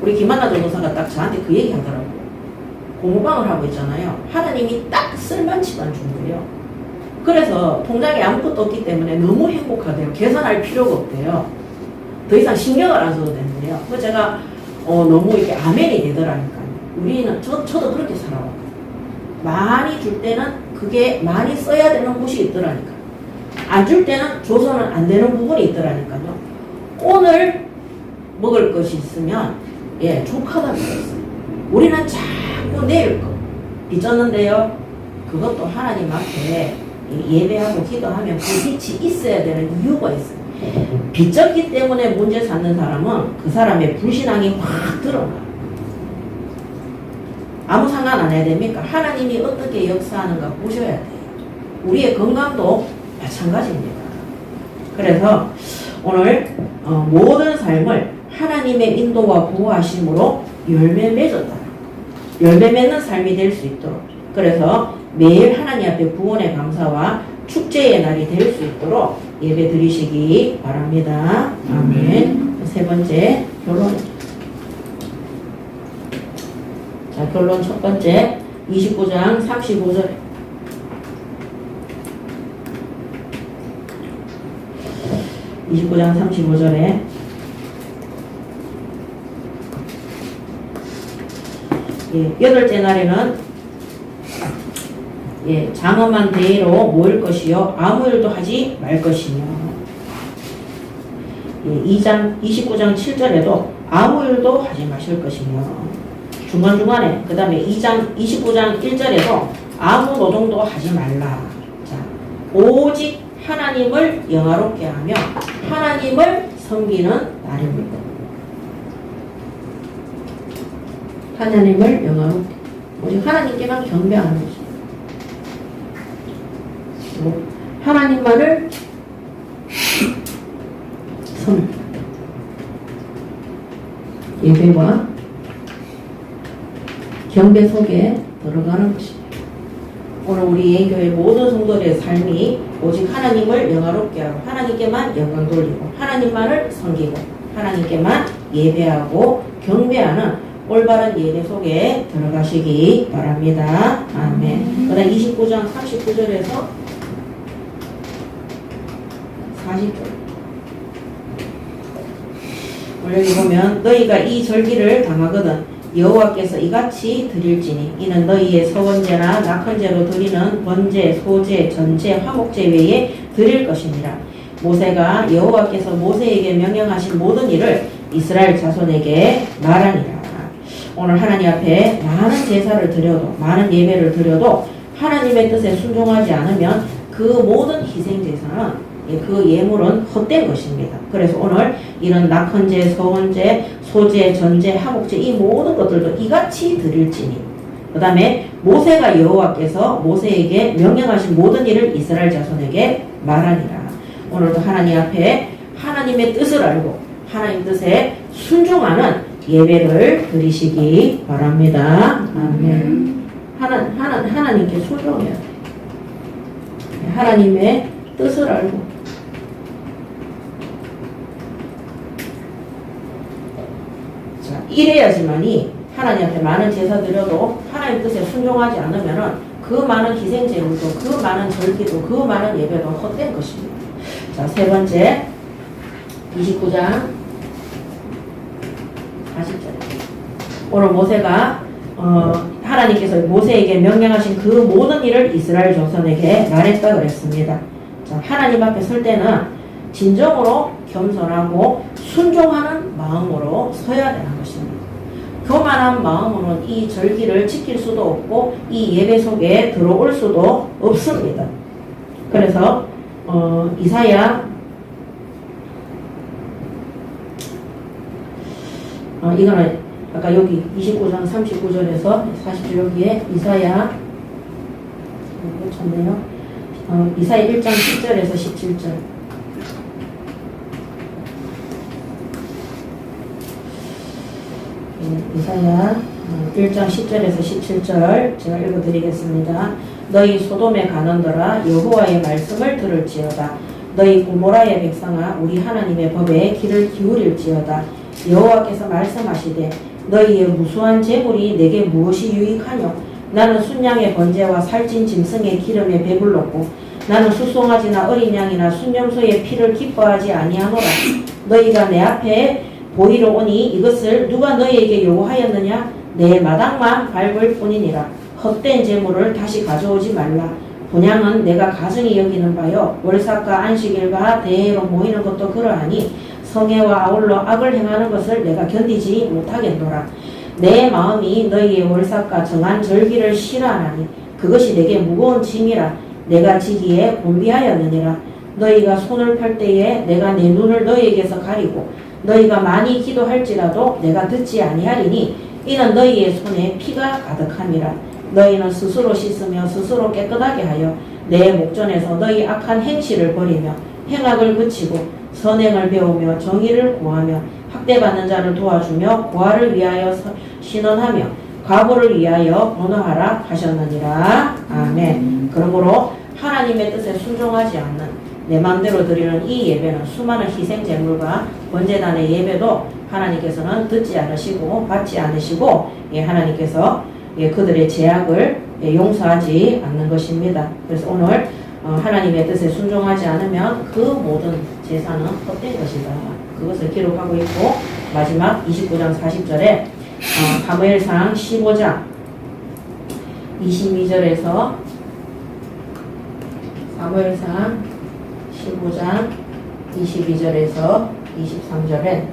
우리 김한나 전도사가 딱 저한테 그 얘기 하더라고요. 공부방을 하고 있잖아요. 하나님이 딱 쓸만치만 준 거예요. 그래서 통장에 아무것도 없기 때문에 너무 행복하대요. 계산할 필요가 없대요. 더 이상 신경을 안 써도 되는 거예요. 그 제가 너무 이렇게 아멘이 되더라니까요. 우리는 저도 그렇게 살아왔거든요. 많이 줄 때는 그게 많이 써야 되는 곳이 있더라니까요. 안 줄 때는 줘서는 안 되는 부분이 있더라니까요. 오늘 먹을 것이 있으면 족하다고 했어요. 우리는 자꾸 내일 거 빚졌는데요. 그것도 하나님 앞에 예배하고 기도하면 그 빛이 있어야 되는 이유가 있어요. 빚졌기 때문에 문제 찾는 사람은 그 사람의 불신앙이 확 드러나요. 아무 상관 안 해야 됩니까? 하나님이 어떻게 역사하는가 보셔야 돼요. 우리의 건강도 마찬가지입니다. 그래서 오늘 모든 삶을 하나님의 인도와 보호하심으로 열매 맺었다. 열매 맺는 삶이 될 수 있도록, 그래서 매일 하나님 앞에 구원의 감사와 축제의 날이 될 수 있도록 예배 드리시기 바랍니다. 아멘. 세 번째 결론. 자, 결론 첫 번째 29장 35절. (29장 35절에) 여덟째 날에는 장엄한 대회로 모일 것이요 아무 일도 하지 말 것이며, 29장 7절에도 아무 일도 하지 마실 것이며, 중간중간에 그 다음에 29장 1절에도 아무 노동도 하지 말라. 자, 오직 하나님을 영화롭게 하며 하나님을 섬기는 날입니다. 하나님을 영화롭게, 오직 하나님께만 경배하는 것입니다. 하나님만을 예배와 경배 속에 들어가는 것입니다. 오늘 우리 예교회 모든 성도들의 삶이 오직 하나님을 영화롭게 하고 하나님께만 영광 돌리고 하나님만을 섬기고 하나님께만 예배하고 경배하는 올바른 예배 속에 들어가시기 바랍니다. 아멘. 그 다음 29장 39절에서 40절. 여기 보면 너희가 이 절기를 당하거든 여호와께서 이같이 드릴지니 이는 너희의 서원제나 낙헌제로 드리는 번제, 소제, 전제, 화목제 외에 드릴 것이니라. 모세가 여호와께서 모세에게 명령하신 모든 일을 이스라엘 자손에게 말하니라. 오늘 하나님 앞에 많은 제사를 드려도 많은 예배를 드려도 하나님의 뜻에 순종하지 않으면 그 모든 희생제사는 그 예물은 헛된 것입니다. 그래서 오늘 이런 낙헌제, 서원제, 소제, 전제, 화목제 이 모든 것들도 이같이 드릴지니, 그 다음에 모세가 여호와께서 모세에게 명령하신 모든 일을 이스라엘 자손에게 말하니라. 오늘도 하나님 앞에 하나님의 뜻을 알고 하나님 뜻에 순종하는 예배를 드리시기 바랍니다. 아멘. 하나님께 순종해야 돼요. 하나님의 뜻을 알고 자, 이래야지만이 하나님 앞에 많은 제사 드려도 하나님 뜻에 순종하지 않으면은 그 많은 희생제물도 그 많은 절기도 그 많은 예배도 헛된 것입니다. 자, 세 번째 29장 40절. 오늘 모세가 하나님께서 모세에게 명령하신 그 모든 일을 이스라엘 자손에게 말했다 그랬습니다. 자, 하나님 앞에 설 때는 진정으로 겸손하고 순종하는 마음으로 서야 되는 것입니다. 교만한 마음으로는 이 절기를 지킬 수도 없고 이 예배 속에 들어올 수도 없습니다. 그래서 이사야 이거는 아까 여기 29장 39절에서 40절 여기에 이사야 쳤네요. 이사야 1장 10절에서 17절. 이사야 1장 10절에서 17절 제가 읽어드리겠습니다. 너희 소돔에 가는더라 여호와의 말씀을 들을지어다. 너희 고모라의 백성아 우리 하나님의 법에 귀를 기울일지어다. 여호와께서 말씀하시되 너희의 무수한 재물이 내게 무엇이 유익하뇨? 나는 순양의 번제와 살찐 짐승의 기름에 배불렀고 나는 수송아지나 어린 양이나 순염소의 피를 기뻐하지 아니하노라. 너희가 내 앞에 보이러 오니 이것을 누가 너희에게 요구하였느냐? 내 마당만 밟을 뿐이니라. 헛된 재물을 다시 가져오지 말라. 분향은 내가 가증히 여기는 바요. 월삭과 안식일과 대회로 모이는 것도 그러하니 성회와 아울러 악을 행하는 것을 내가 견디지 못하겠노라. 내 마음이 너희의 월삭과 정한 절기를 싫어하나니 그것이 내게 무거운 짐이라. 내가 지기에 곤비하였느니라. 너희가 손을 펼 때에 내가 내 눈을 너희에게서 가리고 너희가 많이 기도할지라도 내가 듣지 아니하리니 이는 너희의 손에 피가 가득함이라. 너희는 스스로 씻으며 스스로 깨끗하게 하여 내 목전에서 너희 악한 행실을 버리며 행악을 그치고 선행을 배우며 정의를 구하며 학대받는 자를 도와주며 고아를 위하여 신원하며 과부를 위하여 번호하라 하셨느니라. 아멘. 그러므로 하나님의 뜻에 순종하지 않는 내 마음대로 드리는 이 예배는 수많은 희생 제물과 번제단의 예배도 하나님께서는 듣지 않으시고 받지 않으시고 하나님께서 그들의 제약을 용서하지 않는 것입니다. 그래서 오늘 하나님의 뜻에 순종하지 않으면 그 모든 제사는 헛된 것이다. 그것을 기록하고 있고 마지막 29장 40절에 사무엘상 15장 22절에서 사무엘상 15장 22절에서 23절에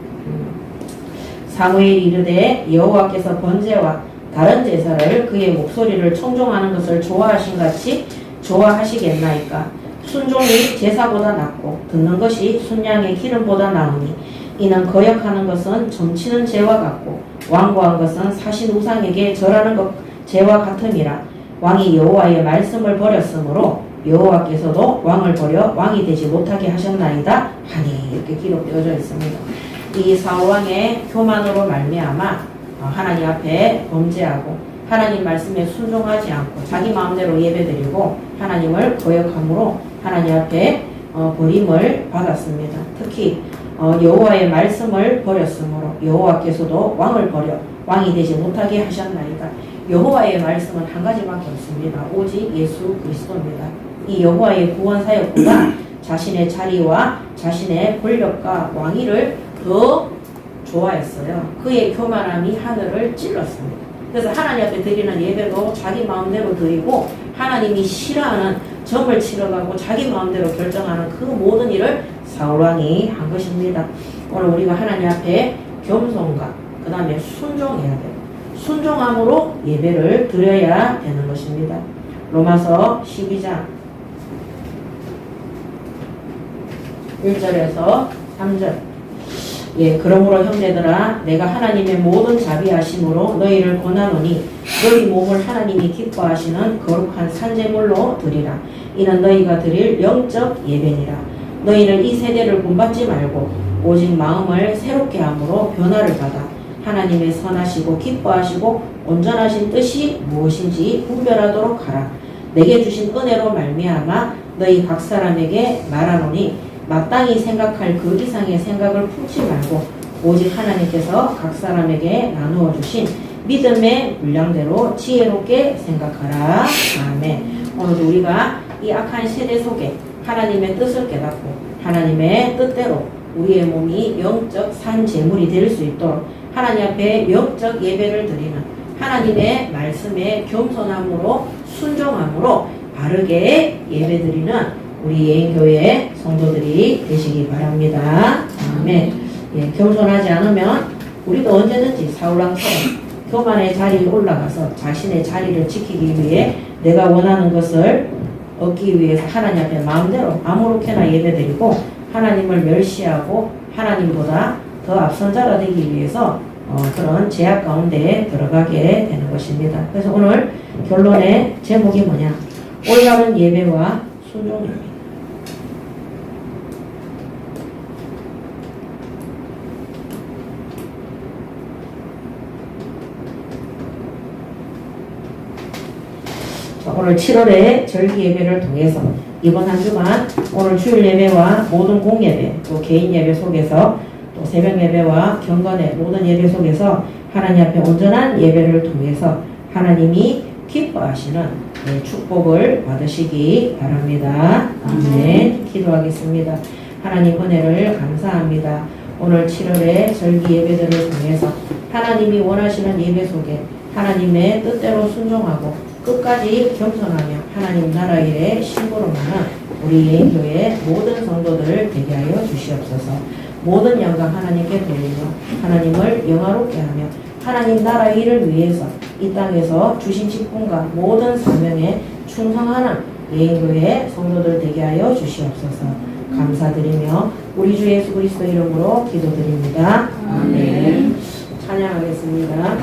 사무엘이 이르되 여호와께서 번제와 다른 제사를 그의 목소리를 청종하는 것을 좋아하신 같이 좋아하시겠나이까. 순종이 제사보다 낫고 듣는 것이 순양의 기름보다 나으니 이는 거역하는 것은 점치는 죄와 같고 완고한 것은 사신 우상에게 절하는 것 죄와 같음이라. 왕이 여호와의 말씀을 버렸으므로 여호와께서도 왕을 버려 왕이 되지 못하게 하셨나이다 하니 이렇게 기록되어져 있습니다. 이 사울왕의 교만으로 말미암아 하나님 앞에 범죄하고 하나님 말씀에 순종하지 않고 자기 마음대로 예배드리고 하나님을 거역함으로 하나님 앞에 버림을 받았습니다. 특히 여호와의 말씀을 버렸으므로 여호와께서도 왕을 버려 왕이 되지 못하게 하셨나이다. 여호와의 말씀은 한 가지밖에 없습니다. 오직 예수 그리스도입니다. 이 여호와의 구원 사역보다 자신의 자리와 자신의 권력과 왕위를 더 좋아했어요. 그의 교만함이 하늘을 찔렀습니다. 그래서 하나님 앞에 드리는 예배도 자기 마음대로 드리고 하나님이 싫어하는 점을 치러가고 자기 마음대로 결정하는 그 모든 일을 사울왕이 한 것입니다. 오늘 우리가 하나님 앞에 겸손과 그 다음에 순종해야 돼요. 순종함으로 예배를 드려야 되는 것입니다. 로마서 12장 1절에서 3절 그러므로 형제들아 내가 하나님의 모든 자비하심으로 너희를 권하노니 너희 몸을 하나님이 기뻐하시는 거룩한 산제물로 드리라. 이는 너희가 드릴 영적 예배니라. 너희는 이 세대를 본받지 말고 오직 마음을 새롭게 함으로 변화를 받아 하나님의 선하시고 기뻐하시고 온전하신 뜻이 무엇인지 분별하도록 하라. 내게 주신 은혜로 말미암아 너희 각 사람에게 말하노니 마땅히 생각할 그 이상의 생각을 품지 말고 오직 하나님께서 각 사람에게 나누어 주신 믿음의 분량대로 지혜롭게 생각하라. 아멘. 오늘도 우리가 이 악한 세대 속에 하나님의 뜻을 깨닫고 하나님의 뜻대로 우리의 몸이 영적 산제물이 될 수 있도록 하나님 앞에 영적 예배를 드리는 하나님의 말씀에 겸손함으로 순종함으로 바르게 예배드리는 우리 예인교회 성도들이 되시기 바랍니다. 아멘. 겸손하지 않으면 우리도 언제든지 사울왕처럼 교만의 자리에 올라가서 자신의 자리를 지키기 위해 내가 원하는 것을 얻기 위해서 하나님 앞에 마음대로 아무렇게나 예배드리고 하나님을 멸시하고 하나님보다 더 앞선 자가 되기 위해서 그런 제약 가운데에 들어가게 되는 것입니다. 그래서 오늘 결론의 제목이 뭐냐? 올바른 예배와 순종입니다. 오늘 7월의 절기 예배를 통해서 이번 한 주간 오늘 주일 예배와 모든 공예배 또 개인 예배 속에서 또 새벽 예배와 경건의 모든 예배 속에서 하나님 앞에 온전한 예배를 통해서 하나님이 기뻐하시는 네, 축복을 받으시기 바랍니다. 아멘. 기도하겠습니다. 하나님 은혜를 감사합니다. 오늘 7월의 절기 예배들을 통해서 하나님이 원하시는 예배 속에 하나님의 뜻대로 순종하고 끝까지 겸손하며 하나님 나라 일에 심부름하는 우리 예인교회 모든 성도들을 되게 하여 주시옵소서. 모든 영광 하나님께 돌리며 하나님을 영화롭게 하며 하나님 나라 일을 위해서 이 땅에서 주신 직분과 모든 사명에 충성하는 예인교회 성도들 되게 하여 주시옵소서. 감사드리며 우리 주 예수 그리스도 이름으로 기도드립니다. 아멘. 찬양하겠습니다.